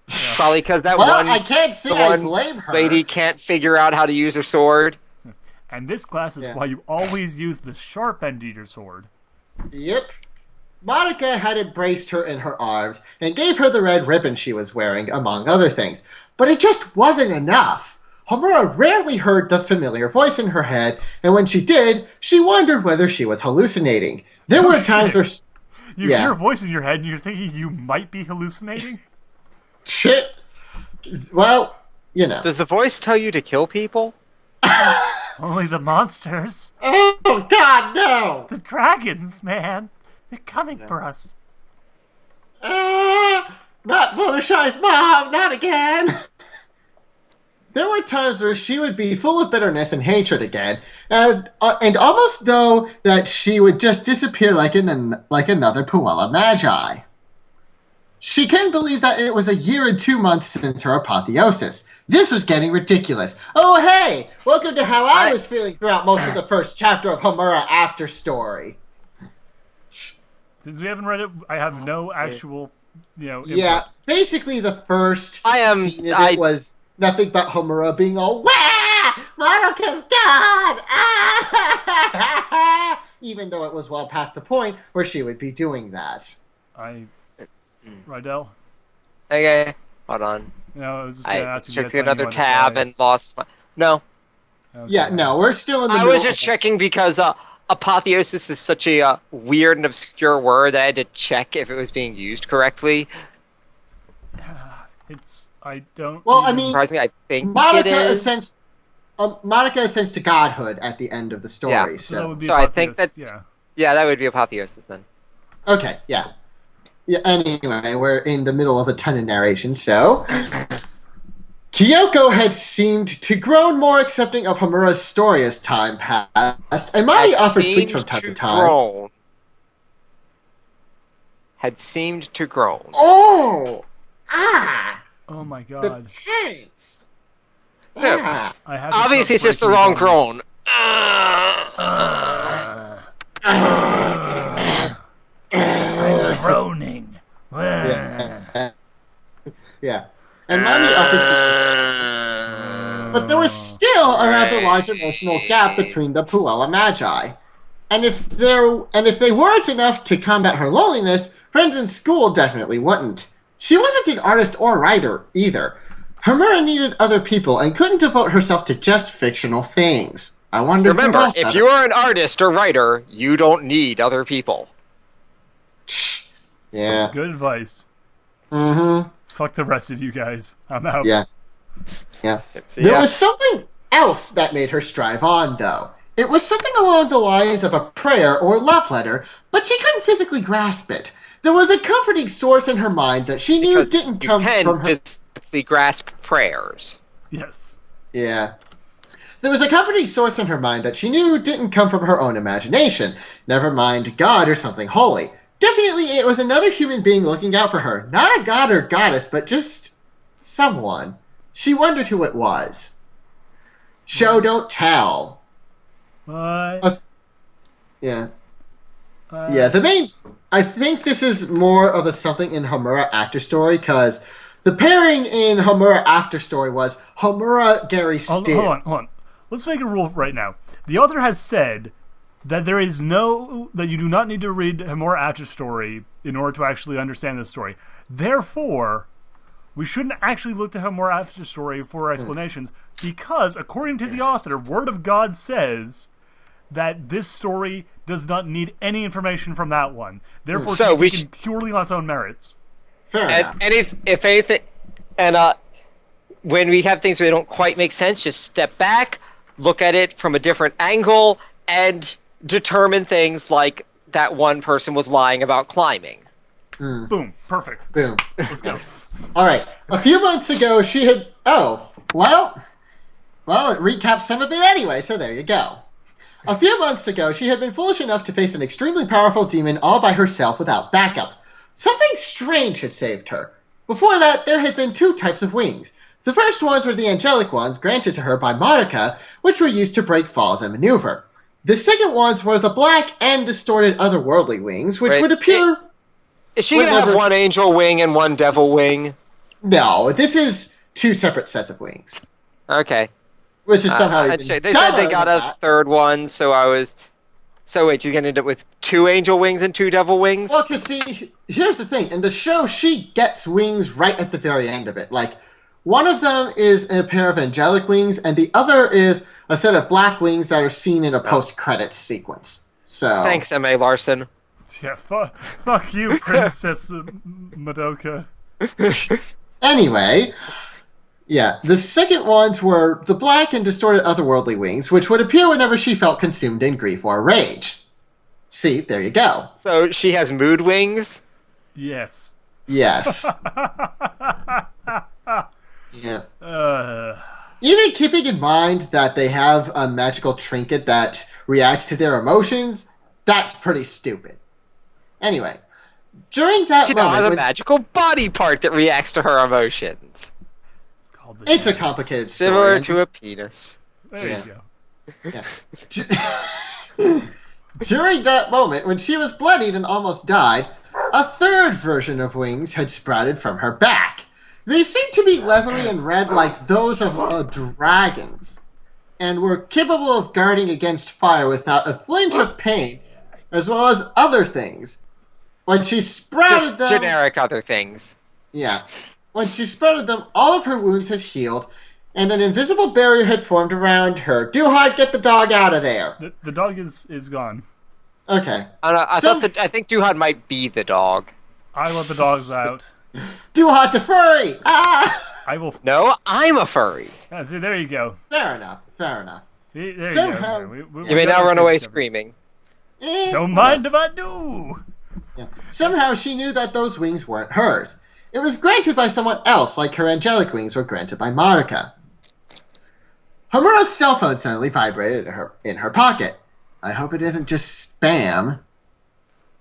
Yeah. Probably because I can't say I blame her. Lady can't figure out how to use her sword. And this class is why you always use the sharp end of your sword. Yep. Madoka had embraced her in her arms and gave her the red ribbon she was wearing, among other things. But it just wasn't enough. Homura rarely heard the familiar voice in her head, and when she did, she wondered whether she was hallucinating. There were times where... You hear a voice in your head and you're thinking you might be hallucinating? Shit. Well, Does the voice tell you to kill people? Only the monsters. Oh, God, no! The dragons, man. They're coming for us. Not Fluttershy's mom, not again! There were times where she would be full of bitterness and hatred again, and almost though that she would just disappear like another Powerless Magi. She couldn't believe that it was a year and 2 months since her apotheosis. This was getting ridiculous. Oh, hey! Welcome to how I was feeling throughout most of the first chapter of Homura After Story. Since we haven't read it, I have no actual, input. Yeah, basically the first scene of it was nothing but Homura being all, wah! Madoka's gone! Ah! Even though it was well past the point where she would be doing that. Rydel? Okay, hold on. I was just I checked another tab and lost my... No. Okay. Yeah, no, we're still in the I middle was just checking because apotheosis is such a weird and obscure word that I had to check if it was being used correctly. I don't... Well, I mean, surprisingly, I think Madoka ascends to godhood at the end of the story. Yeah. So that would be I think that's... Yeah. Yeah, that would be apotheosis then. Okay, yeah. Yeah, anyway, we're in the middle of a ton of narration, so... Kyoko had seemed to grow more accepting of Homura's story as time passed, and Mari offered sweets from time to time. Had seemed to grow. Oh! Oh my The god. tense! Yeah. I have to Obviously, it's stop just the breaking wrong down. I'm groaning. Yeah. And Mari offered sweets. But there was still a rather large emotional gap between the Puella Magi. And if they weren't enough to combat her loneliness, friends in school definitely wouldn't. She wasn't an artist or writer either. Homura needed other people and couldn't devote herself to just fictional things. I wonder. Remember, if you are an artist or writer, you don't need other people. Yeah. Good advice. Mm-hmm. Fuck the rest of you guys. I'm out. Yeah. Yeah. There was something else that made her strive on, though. It was something along the lines of a prayer or love letter, but she couldn't physically grasp it. There was a comforting source in her mind that she knew didn't come from her... You can physically grasp prayers. Yes. Yeah. There was a comforting source in her mind that she knew didn't come from her own imagination. Never mind God or something holy. Definitely it was another human being looking out for her. Not a god or goddess, but just someone. She wondered who it was. Show, don't tell. What? Yeah. Yeah, the main... I think this is more of a something in Homura After Story, because the pairing in Homura After Story was Homura Gary Steele. Hold on. Let's make a rule right now. The author has said that that you do not need to read Homura After Story in order to actually understand this story. Therefore, we shouldn't actually look to Homura After Story for explanations, because according to the author, Word of God says that this story does not need any information from that one. Therefore, So it's taken purely on its own merits. Fair enough. And if anything, when we have things that don't quite make sense, just step back, look at it from a different angle, and determine things like that one person was lying about climbing. Boom. Perfect. Boom. Let's go. All right. A few months ago, she had... Oh, well, it recaps some of it anyway, so there you go. A few months ago, she had been foolish enough to face an extremely powerful demon all by herself without backup. Something strange had saved her. Before that, there had been two types of wings. The first ones were the angelic ones granted to her by Madoka, which were used to break falls and maneuver. The second ones were the black and distorted otherworldly wings, which would appear... Is she going to have one angel wing and one devil wing? No, this is two separate sets of wings. Okay. Which is somehow they said they got a third one, so I was... So wait, she's going to end up with two angel wings and two devil wings? Well, because see, here's the thing. In the show, she gets wings right at the very end of it. Like, one of them is a pair of angelic wings, and the other is a set of black wings that are seen in a post-credits sequence. So thanks, M.A. Larson. Yeah, fuck you, Princess Madoka. Anyway... Yeah, the second ones were the black and distorted otherworldly wings, which would appear whenever she felt consumed in grief or rage. See, there you go. So she has mood wings? Yes. Yes. Yeah. Even keeping in mind that they have a magical trinket that reacts to their emotions, that's pretty stupid. Anyway, During that She now has moment, a magical body part that reacts to her emotions. It's called the it's a dance. complicated story. Similar and- to a penis. There Yeah. you go. Yeah. During that moment, when she was bloodied and almost died, a third version of wings had sprouted from her back. They seemed to be leathery and red like those of a dragon's, and were capable of guarding against fire without a flinch of pain, as well as other things. When she sprouted Just them... generic other things. Yeah. When she sprouted them, all of her wounds had healed, and an invisible barrier had formed around her. Duhad, get the dog out of there! The dog is gone. Okay. I think Duhad might be the dog. I let the dogs out. Duhad's a furry! Ah! I will. No, I'm a furry. Yeah, see, there you go. Fair enough, fair enough. See, there Somehow- you go. You may now run away screaming. Don't mind if I do. Yeah. Somehow she knew that those wings weren't hers. It was granted by someone else, like her angelic wings were granted by Madoka. Homura's cell phone suddenly vibrated in her pocket. I hope it isn't just spam.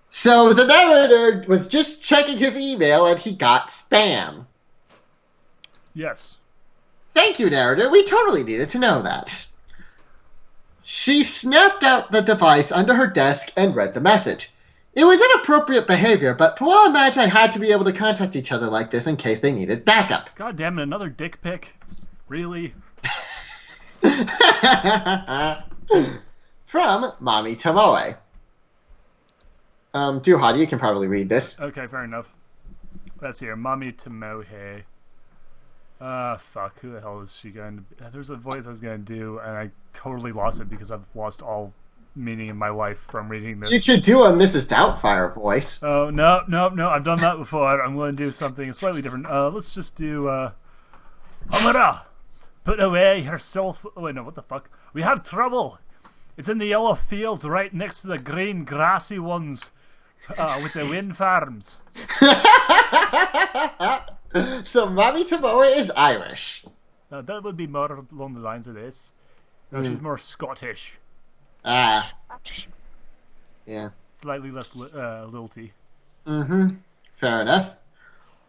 So the narrator was just checking his email and he got spam. Yes. Thank you, narrator. We totally needed to know that. She snapped out the device under her desk and read the message. It was inappropriate behavior, but Powerless Magica had to be able to contact each other like this in case they needed backup. God damn it, another dick pic? Really? From Mommy Tomoe. Duhad, you can probably read this. Okay, fair enough. Let's hear. Mommy Tomoe. Fuck. Who the hell is she going to be? There's a voice I was going to do, and I totally lost it because I've lost all meaning in my life from reading this. You could do a Mrs. Doubtfire voice. Oh, no. I've done that before. I'm going to do something slightly different. Let's just do, Homura! Put away her cell phone. Oh, wait, no, what the fuck? We have trouble! It's in the yellow fields right next to the green grassy ones with the wind farms. So Mommy Tomoe is Irish. That would be more along the lines of this. No, she's more Scottish. Ah. Yeah. Slightly less lilty. Mm-hmm. Fair enough.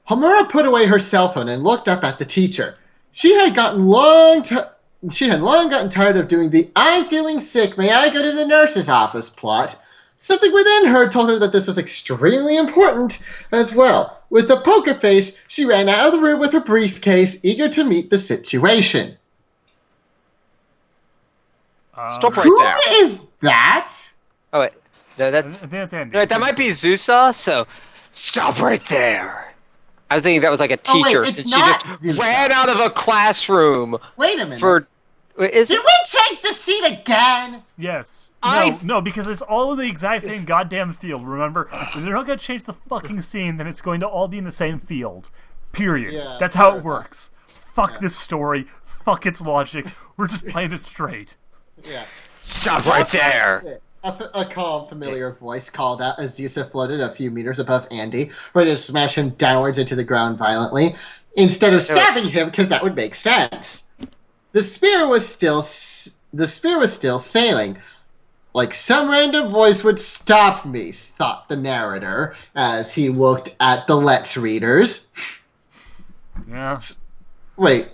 Homura put away her cell phone and looked up at the teacher. She had long gotten tired of doing the "I'm feeling sick, may I go to the nurse's office" plot. Something within her told her that this was extremely important as well. With a poker face, she ran out of the room with her briefcase, eager to meet the situation. Stop right Who there. is that? Oh wait, no, I that's think that's Andy. no, that might be Zusa. So stop right there. I was thinking that was like a Oh, wait, teacher, it's since she not just Zusa. ran out of a classroom Wait a minute. for. Wait, is Did it? we change the scene again? Yes. I- No, because it's all in the exact same goddamn field, remember? If they're not going to change the fucking scene, then it's going to all be in the same field. Period. Yeah, That's how fair it works. Fuck this story. Fuck its logic. We're just playing it straight. Yeah. Stop right there. A calm, familiar voice called out as Yusa floated a few meters above Andy, ready to smash him downwards into the ground violently, instead of stabbing him, because that would make sense. The spear was still sailing. Like some random voice would stop me, thought the narrator, as he looked at the Let's readers. Yeah. Wait.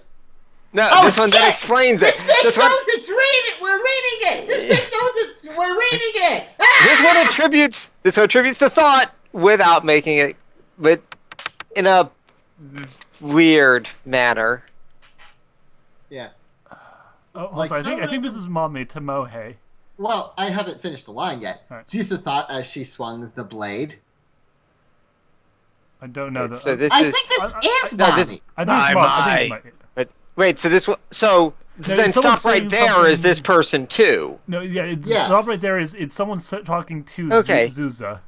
No, Oh, this one that shit! explains it. This one, note, it's reading. We're reading it. This note, we're reading it. Ah! this one attributes. This one attributes the thought without making it, in a weird manner. Yeah. Oh, Like also, I think some this is Mommy Tomoe. Well, I haven't finished the line yet. Alright. Zusa thought as she swung the blade. I don't know. So this I is. think this is no, this- Mommy. I think it's Mom. I think it's Mommy. But wait, so this one. So then someone stop right saying there. something- Is this person too? No, yeah, it's Yes. stop right there. It's someone talking to Okay. Zuza.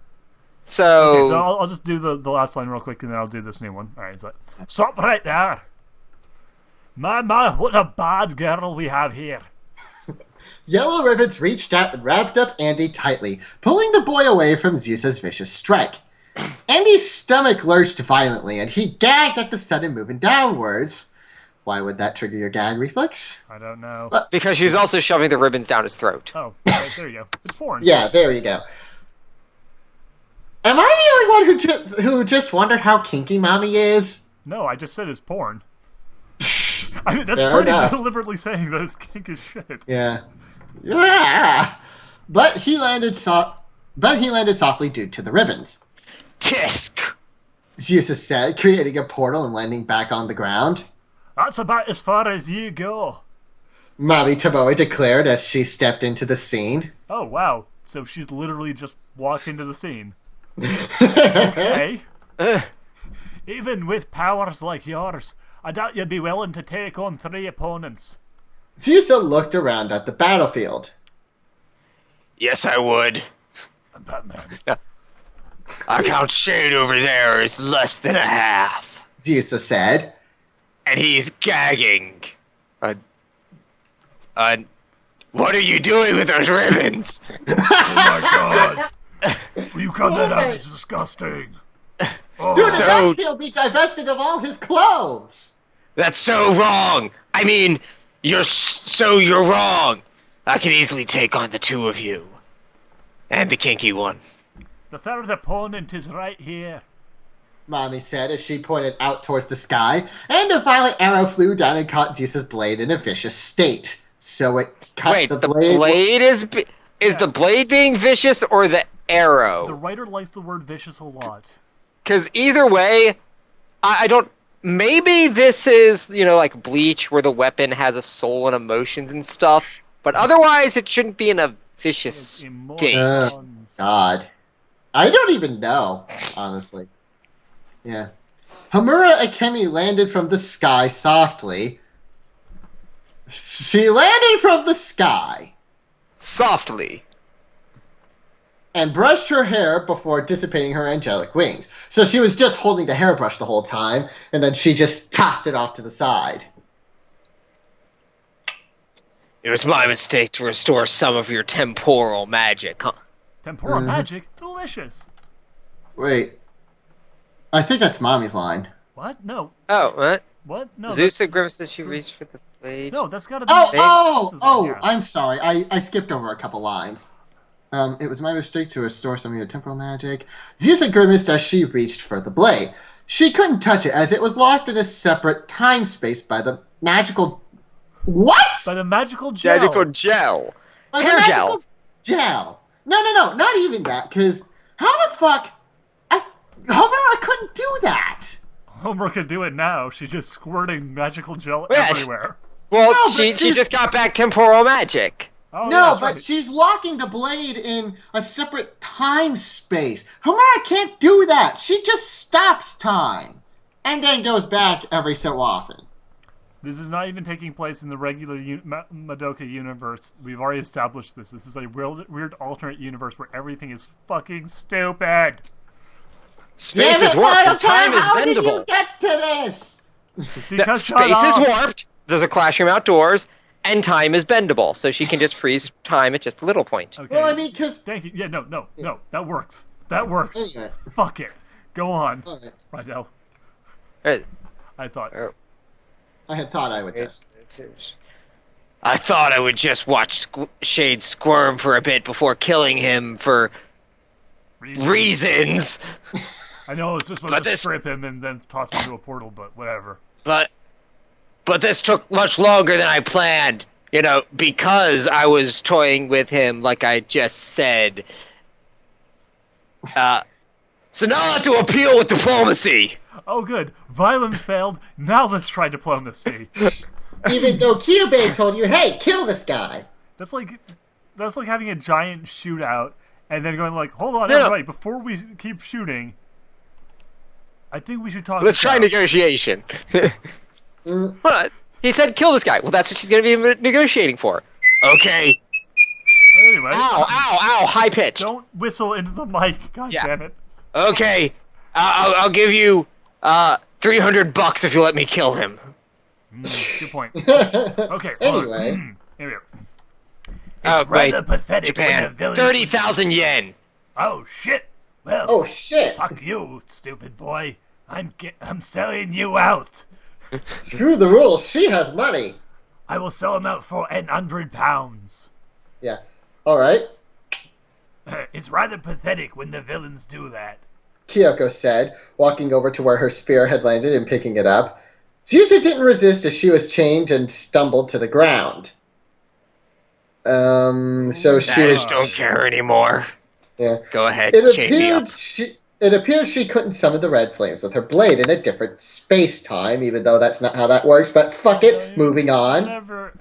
So. Okay, so I'll just do the last line real quick, and then I'll do this new one. All right, so stop right there. My, what a bad girl we have here. Yellow Ribbons reached out and wrapped up Andy tightly, pulling the boy away from Zusa's vicious strike. Andy's stomach lurched violently, and he gagged at the sudden movement downwards. Why would that trigger your gag reflex? I don't know. Because she's also shoving the ribbons down his throat. Oh, right, there you go. It's foreign. Yeah, there you go. Am I the only one who just wondered how kinky mommy is? No, I just said it's porn. I mean, that's Fair pretty enough. deliberately saying that it's kink as shit. Yeah. Yeah. But he landed softly due to the ribbons. Tisk! Jesus said, creating a portal and landing back on the ground. That's about as far as you go. Mommy Tomoe declared as she stepped into the scene. Oh, wow. So she's literally just walked into the scene. Okay. Even with powers like yours, I doubt you'd be willing to take on 3 opponents. Zusa looked around at the battlefield. Yes, I would. Batman. I count Shade over there is less than a half. Zusa said. And he's gagging. What are you doing with those ribbons? Oh my god! Will you cut that out? It's disgusting. Soon So- enough, he'll be divested of all his clothes. That's so wrong. I mean, you're wrong. I can easily take on the 2 of you. And the kinky one. The third opponent is right here. Mommy said as she pointed out towards the sky, and a violet arrow flew down and caught Zeus's blade in a vicious state. So it cut Wait, the the blade. blade is the blade being vicious or the The arrow? writer likes the word vicious a lot. Because either way, I don't. Maybe this is, like Bleach, where the weapon has a soul and emotions and stuff. But otherwise, it shouldn't be in a vicious state. Emotions. God. I don't even know, honestly. Yeah. Hamura Akemi landed from the sky softly. She landed from the sky Softly. and brushed her hair before dissipating her angelic wings. So she was just holding the hairbrush the whole time, and then she just tossed it off to the side. It was my mistake to restore some of your temporal magic, huh? Temporal magic? Delicious. Wait. I think that's Mommy's line. What? No. Oh, what? What? No. Zeus that's- grimaces she reached for the blade. No, that's gotta be... Oh, I'm sorry. I skipped over a couple lines. It was my mistake to restore some of your temporal magic. Zeus grimaced as she reached for the blade. She couldn't touch it as it was locked in a separate time space by the magical... What? By the magical gel. Magical gel. By the Hair magical gel. gel. No, not even that, because how the fuck... Homura couldn't do that. Homer could do it now. She's just squirting magical gel Yes. everywhere. Well, No, but she she's- just got back temporal magic. Oh, No, yeah, that's but right. she's locking the blade in a separate time space. Homura can't do that. She just stops time. And then goes back every so often. This is not even taking place in the regular Madoka universe. We've already established this. This is a weird alternate universe where everything is fucking stupid. Space Damn is it, warped and Madoka, time is how did bendable. you get to this? Because shut Space is up. warped. There's a classroom outdoors, and time is bendable, so she can just freeze time at just a little point. Okay. Well, I mean, because... Thank you. Yeah, no. That works. That works. Anyway. Fuck it. Go on. Alright. Rydel. Uh, I thought. I had thought I would just... I thought I would just watch Shade squirm for a bit before killing him for reasons. I know I was just But supposed to this- strip him and then toss him into a portal, but whatever. But this took much longer than I planned. Because I was toying with him, like I just said. So now I have to appeal with diplomacy. Oh, good. Violence failed. Now let's try diplomacy. Even though Kyubey told you, hey, kill this guy. That's like having a giant shootout and then going like, hold on, No. everybody, before we keep shooting, I think we should talk. Let's this try out." negotiation. Hold on. He said kill this guy. Well, that's what she's going to be negotiating for. Okay. Anyway, Ow, high pitch. don't whistle into the mic. God Yeah. damn it. Okay. I'll give you $300 if you let me kill him. Good point. Okay. Anyway. Here we go. Oh, Rather pathetic when a Japan. villain... 30,000 yen. Oh, shit. Well, Oh, shit. fuck you, stupid boy. I'm selling you out. Screw the rules. She has money. I will sell him out for £100. Yeah. All right. It's rather pathetic when the villains do that. Kyoko said, walking over to where her spear had landed and picking it up. Zusa didn't resist as she was chained and stumbled to the ground. So she I was... just don't care anymore. Yeah. Go ahead, It chain me up. appeared she couldn't summon the red flames with her blade in a different space-time, even though that's not how that works, but fuck it, moving on.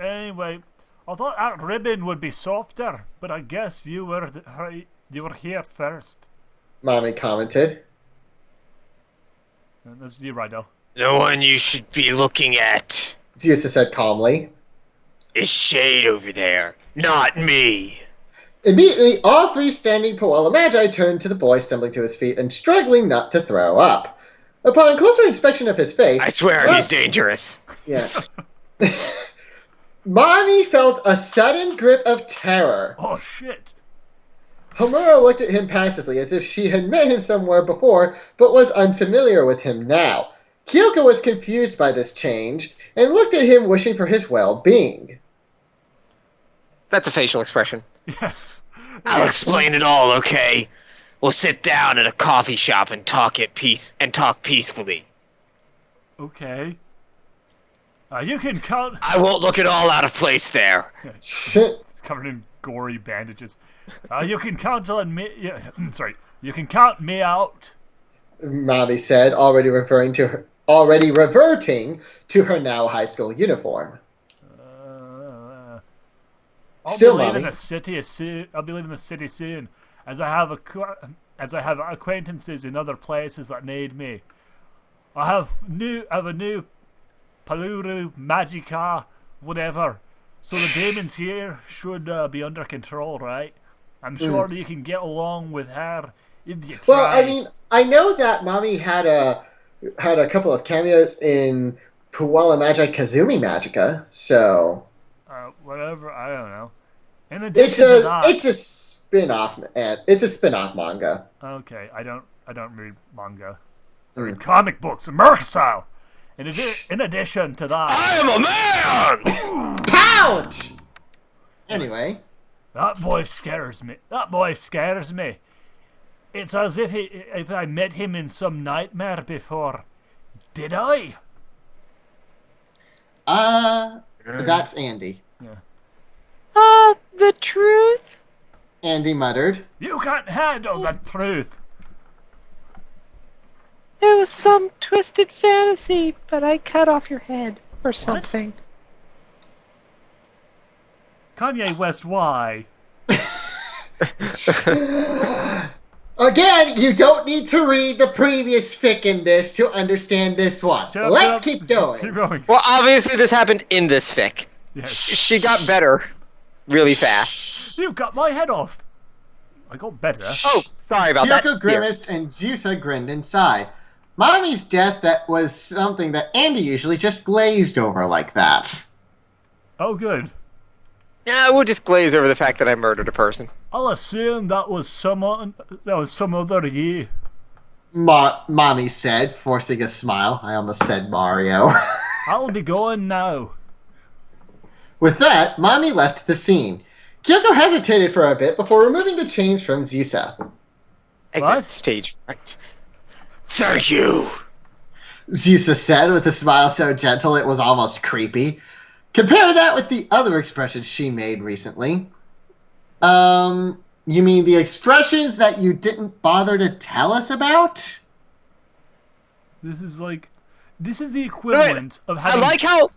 Anyway, I thought that ribbon would be softer, but I guess you were here first. Mommy commented. That's you, Rydel. The one you should be looking at Zusa said calmly. is Shade over there, not me. Immediately, all three standing Powerless Magi turned to the boy stumbling to his feet and struggling not to throw up. Upon closer inspection of his face... I swear he's dangerous. Yeah. Mommy felt a sudden grip of terror. Oh, shit. Homura looked at him passively as if she had met him somewhere before, but was unfamiliar with him now. Kyoko was confused by this change, and looked at him wishing for his well-being. That's a facial expression. Yes. I'll explain it all, okay? We'll sit down at a coffee shop and talk peacefully. Okay. You can count... I won't look at all out of place there. Shit. It's covered in gory bandages. You can count on me... sorry. You can count me out. Mommy said, already reverting to her now high school uniform. I'll Still, be leaving Mommy. the city soon. I'll be leaving the city soon, as I have acquaintances in other places that need me. I have a new Powerless Magica, whatever. So the demons here should be under control, right? I'm sure you can get along with her if you try. Well, I mean, I know that Mommy had a couple of cameos in Powerless Kazumi Magica, so whatever, I don't know. In addition to that, it's a spin-off, and it's a spin-off manga. okay, I don't read manga. I read comic books, American style. In addition to that, I am a man! Pound! Anyway, that boy scares me. It's as if I met him in some nightmare before. Did I? that's Andy. Yeah. The truth? Andy muttered. You can't handle the truth. It was some twisted fantasy, but I cut off your head or something. Kanye West, why? Again, you don't need to read the previous fic in this to understand this one. Shut up, Let's shut up. keep going. Keep going. Well, obviously this happened in this fic. Yes. She got better really fast. You cut my head off. I got better. Oh, sorry about that. Kyoko Here. grimaced and Zusa grinned inside. Mommy's death, that was something that Andy usually just glazed over like that. Oh, good. Yeah, we'll just glaze over the fact that I murdered a person. I'll assume that was some other you. Mommy said, forcing a smile. I almost said Mario. I'll be going now. With that, Mommy left the scene. Kyoko hesitated for a bit before removing the chains from Zusa. Exit stage right. Thank you. Zusa said with a smile so gentle it was almost creepy. Compare that with the other expressions she made recently. You mean the expressions that you didn't bother to tell us about? This is the equivalent of having... I like how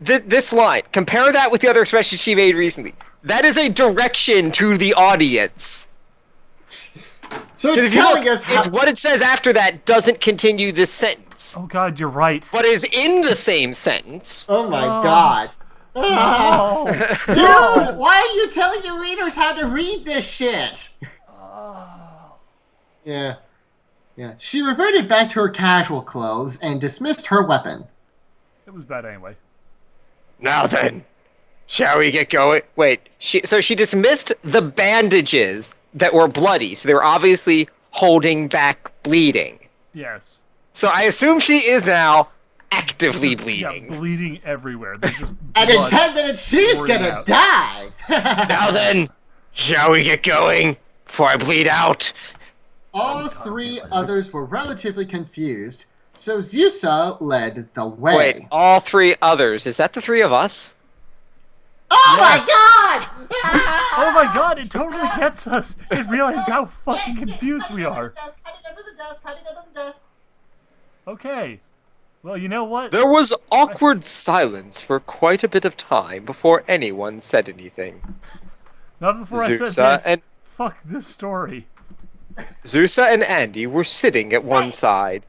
this line, compare that with the other expressions she made recently. That is a direction to the audience. So 'Cause it's if you telling look, us how... what it says after that doesn't continue this sentence. Oh god, you're right. What is in the same sentence? Oh my god. Oh, Dude, why are you telling your readers how to read this shit? Yeah. She reverted back to her casual clothes and dismissed her weapon. it was bad anyway. Now then, shall we get going? Wait, so she dismissed the bandages that were bloody, so they were obviously holding back bleeding. Yes. So I assume she is now actively Just, bleeding. Yeah, bleeding everywhere. There's just And in blood 10 minutes, she's pouring gonna out. die! Now then, shall we get going? before I bleed out. All three others were relatively confused, so Zeusa led the way. Wait, all three others. Is that the three of us? Oh Yes. my god! Oh my god, it totally gets us! It realizes how fucking confused we are. Okay. Well, you know what? There was awkward silence for quite a bit of time before anyone said anything. Not before I said Zeusa this. and Fuck this story. Zeusa and Andy were sitting at one side,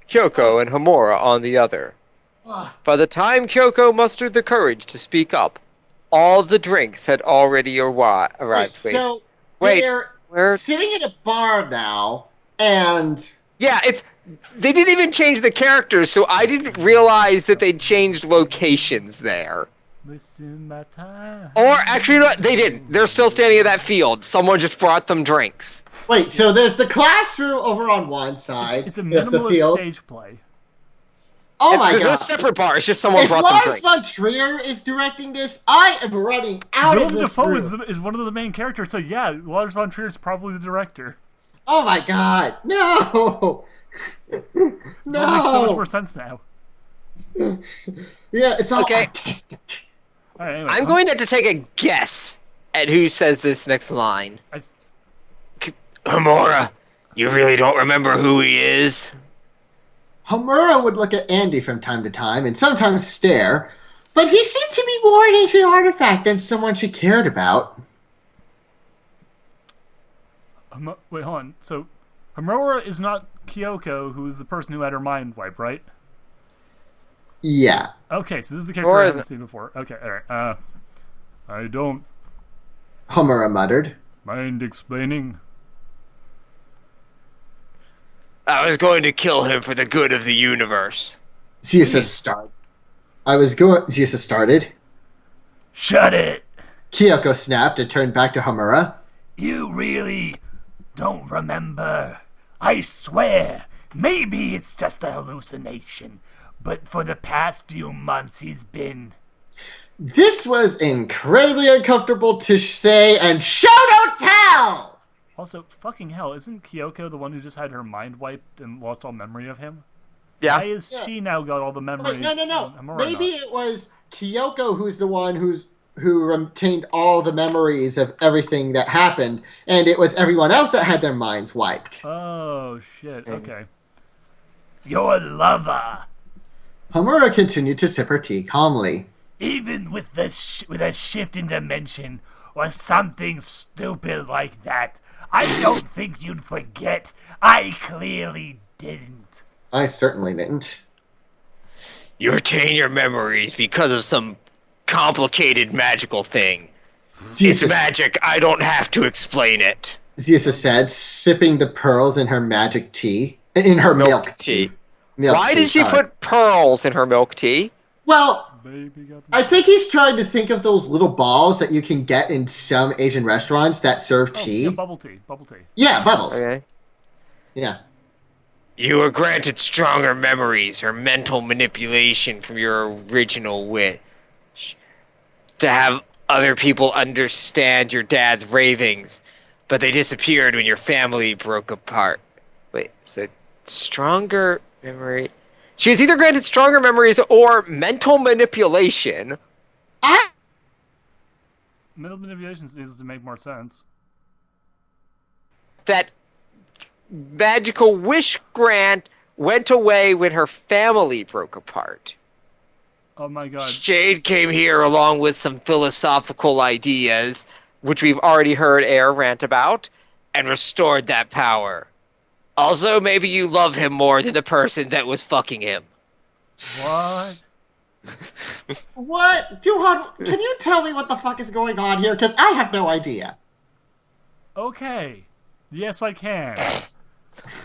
Kyoko and Homura on the other. By the time Kyoko mustered the courage to speak up, all the drinks had already arrived. So Wait, they're where? sitting at a bar now, and Yeah, they didn't even change the characters, so I didn't realize that they changed locations there. Listen my time. Or actually, you know what? They didn't. They're still standing at that field. Someone just brought them drinks. wait. So there's the classroom over on one side. It's a with the minimalist field. stage play. Oh my There's god! no separate bar. It's just someone If brought them Lars drinks. von Trier is directing this, I am running out Willem of this Dafoe room. is one of the main characters, so yeah, Lars von Trier is probably the director. Oh my god! No! That makes so much no! more sense now. Yeah, it's all Okay. artistic. All right, anyway, I'm going to have to take a guess at who says this next line. I- Homura, you really don't remember who he is? Homura would look at Andy from time to time and sometimes stare, but he seemed to be more an ancient artifact than someone she cared about. Wait, hold on. So, Homura is not Kyoko, who is the person who had her mind wiped, right? Yeah. Okay, so this is the character Or I is haven't it- seen before. Okay, alright. I don't Homura muttered. mind explaining. I was going to kill him for the good of the universe. Zeusa started. Zeusa started. Shut it! Kyoko snapped and turned back to Homura. You really don't remember? I swear, maybe it's just a hallucination, but for the past few months he's been... This was incredibly uncomfortable to say, and show don't tell! Also, fucking hell, isn't Kyoko the one who just had her mind wiped and lost all memory of him? Yeah. Why is she now got all the memories? Wait, no. and Homura Maybe not? it was Kyoko who's the one who retained all the memories of everything that happened, and it was everyone else that had their minds wiped. Oh, shit, okay. Your lover! Homura continued to sip her tea calmly. Even with with a shift in dimension or something stupid like that, I don't think you'd forget. I clearly didn't. I certainly didn't. You retain your memories because of some complicated magical thing. It's Zeusa, magic. I don't have to explain it. Zeusa said, sipping the pearls in her magic tea. In her milk tea. Milk Why tea, did she sorry. put pearls in her milk tea? Well, Baby got I think he's trying to think of those little balls that you can get in some Asian restaurants that serve tea. Yeah, bubble tea. Yeah, bubbles. Okay. Yeah. You were granted stronger memories or mental manipulation from your original wish. To have other people understand your dad's ravings, but they disappeared when your family broke apart. Wait, so stronger memory... She was either granted stronger memories or mental manipulation. Mental manipulation needs to make more sense. That magical wish grant went away when her family broke apart. Oh my god. Jade came here along with some philosophical ideas, which we've already heard Air rant about, and restored that power. Also, maybe you love him more than the person that was fucking him. What? What? Duhad, can you tell me what the fuck is going on here? Because I have no idea. Okay. Yes, I can.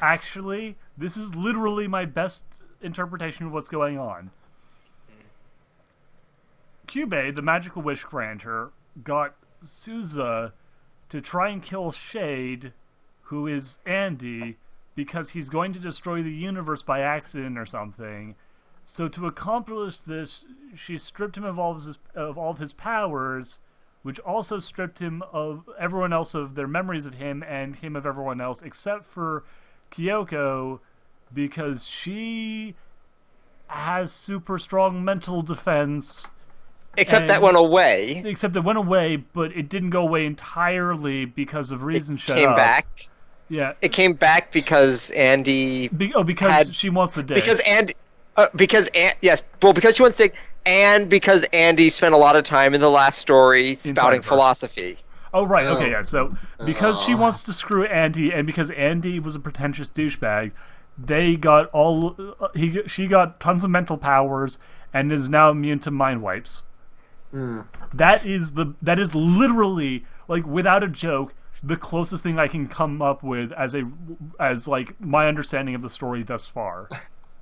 Actually, this is literally my best interpretation of what's going on. Kyubey, the magical wish granter, got Souza to try and kill Shade, who is Andy, because he's going to destroy the universe by accident or something. So to accomplish this, she stripped him of all of his powers, which also stripped him of everyone else of their memories of him and him of everyone else, except for Kyoko, because she has super strong mental defense. Except that went away. Except it went away, but it didn't go away entirely because of reason shut up. It came back. Yeah. It came back because Andy... because she wants to dig. Because she wants to dig, and because Andy spent a lot of time in the last story spouting philosophy. Oh, right, okay, yeah. So, because she wants to screw Andy, and because Andy was a pretentious douchebag, she got tons of mental powers, and is now immune to mind wipes. That is literally, like, without a joke, the closest thing I can come up with as my understanding of the story thus far.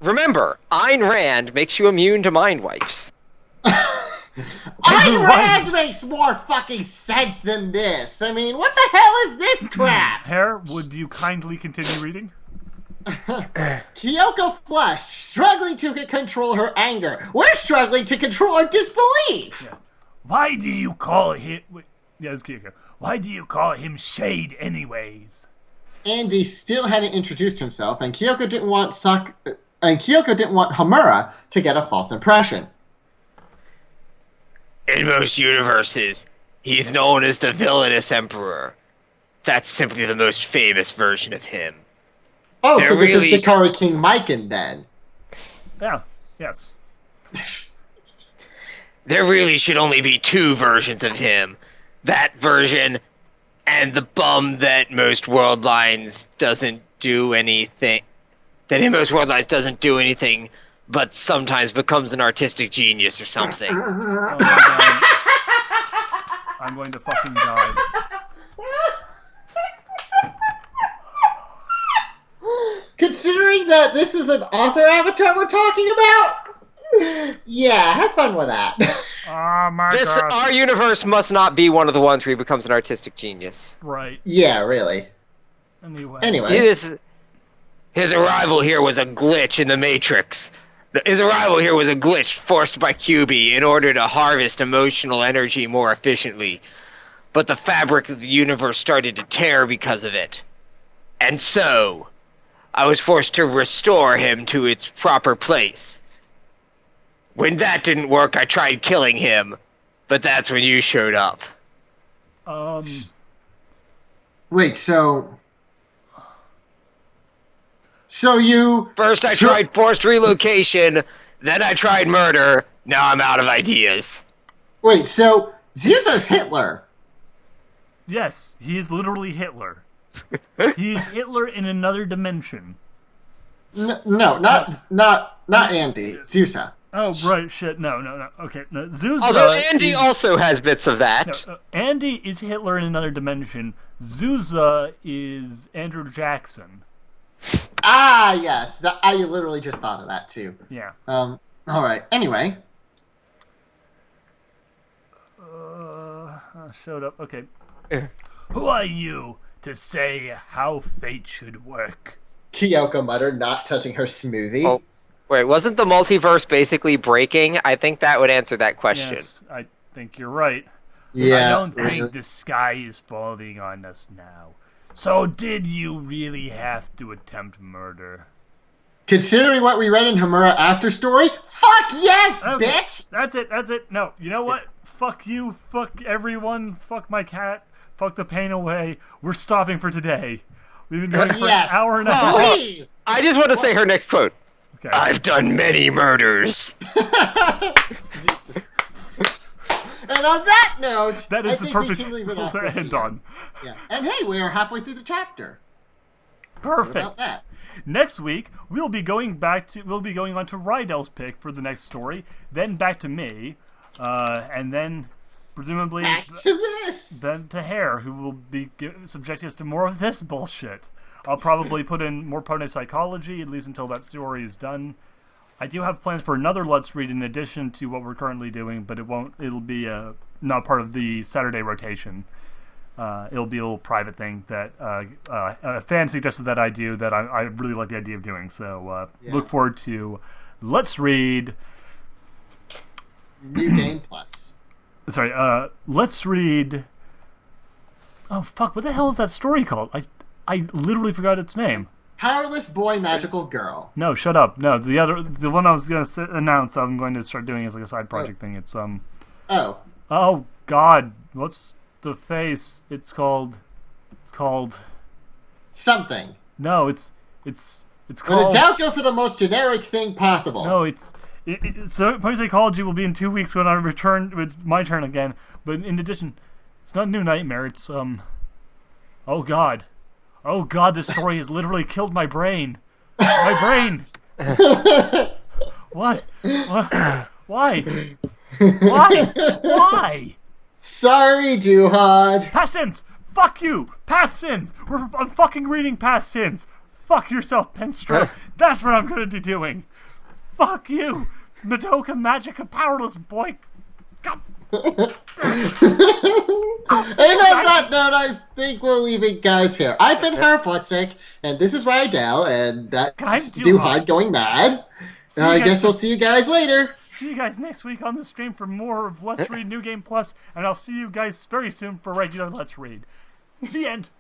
Remember, Ayn Rand makes you immune to mind wipes. Ayn Rand makes more fucking sense than this. I mean, what the hell is this crap? Herr, would you kindly continue reading? Kyoko flushed, struggling to control her anger. We're struggling to control our disbelief. Yeah. Why do you call him... Yeah, it's Kyoko. Why do you call him Shade anyways? Andy still hadn't introduced himself, and Kyoko didn't want Hamura to get a false impression. In most universes, he's known as the villainous emperor. That's simply the most famous version of him. Oh, so this is Dakari King Myken, then. Yeah, yes. There really should only be two versions of him. That version, and the bum that most world lines doesn't do anything. That in most world lines doesn't do anything, but sometimes becomes an artistic genius or something. Oh my God. I'm going to fucking die. Considering that this is an author avatar we're talking about, yeah, have fun with that. Oh my God. Our universe must not be one of the ones where he becomes an artistic genius. Right. Yeah, really. Anyway. His arrival here was a glitch in the Matrix. His arrival here was a glitch forced by QB in order to harvest emotional energy more efficiently. But the fabric of the universe started to tear because of it. And so, I was forced to restore him to its proper place. When that didn't work, I tried killing him, but that's when you showed up. Wait, so you... First I tried forced relocation, then I tried murder, now I'm out of ideas. Wait, so Zusa's Hitler? Yes, he is literally Hitler. He is Hitler in another dimension. No, not Andy. Zusa. Oh, right, shit, no. Okay, no, Zusa... Although Andy also has bits of that. No, Andy is Hitler in another dimension. Zusa is Andrew Jackson. Ah, yes. I literally just thought of that, too. Yeah. Alright, anyway. Showed up, okay. Who are you to say how fate should work? Kyoko muttered, not touching her smoothie. Oh, wait, wasn't the multiverse basically breaking? I think that would answer that question. Yes, I think you're right. Yeah. I don't think the sky is falling on us now. So did you really have to attempt murder? Considering what we read in Hamura After Story, fuck yes, Okay, bitch! That's it. No, you know what? Fuck you, fuck everyone, fuck my cat, fuck the pain away. We're stopping for today. We've been going for an hour and a half. Please! I just want to say her next quote. Okay. I've done many murders. And on that note, That is the we perfect can leave it note off to right end here. on. Yeah. And hey, we are halfway through the chapter. Perfect. What about that? Next week, we'll be going on to Rydel's pick for the next story, then back to me, and then presumably Back to this! then to Herr, who will be subjecting us to more of this bullshit. I'll probably put in more pony psychology, at least until that story is done. I do have plans for another Let's Read in addition to what we're currently doing, but it'll be not part of the Saturday rotation. It'll be a little private thing that a fan suggested that I do that I really like the idea of doing. So look forward to Let's Read New Game Plus. let's read. Oh fuck! What the hell is that story called? I literally forgot its name. Powerless Boy Magical Girl. No, shut up. No, the one I was gonna announce I'm going to start doing as like a side project thing. It's Oh. Oh God, what's the face? It's called. Something. No, it's When called. in doubt, go for the most generic thing possible. No, so Pony Psychology will be in 2 weeks when I return. It's my turn again. But in addition, it's not New Nightmare. It's Oh God, this story has literally killed my brain. My brain. What? Why? Why? Sorry, Duhad. Past tense. Fuck you. Past tense. I'm fucking reading past tense. Fuck yourself, Penstroke. That's what I'm gonna be doing. Fuck you, Madoka Magica Powerless Boy. God. And on that note, I think we'll leave it, guys, here. I've been Herr and this is Rydel, and that's Duhad going mad. I guess we'll see you guys later. See you guys next week on the stream for more of Let's Read New Game Plus, and I'll see you guys very soon for regular Let's Read. The end.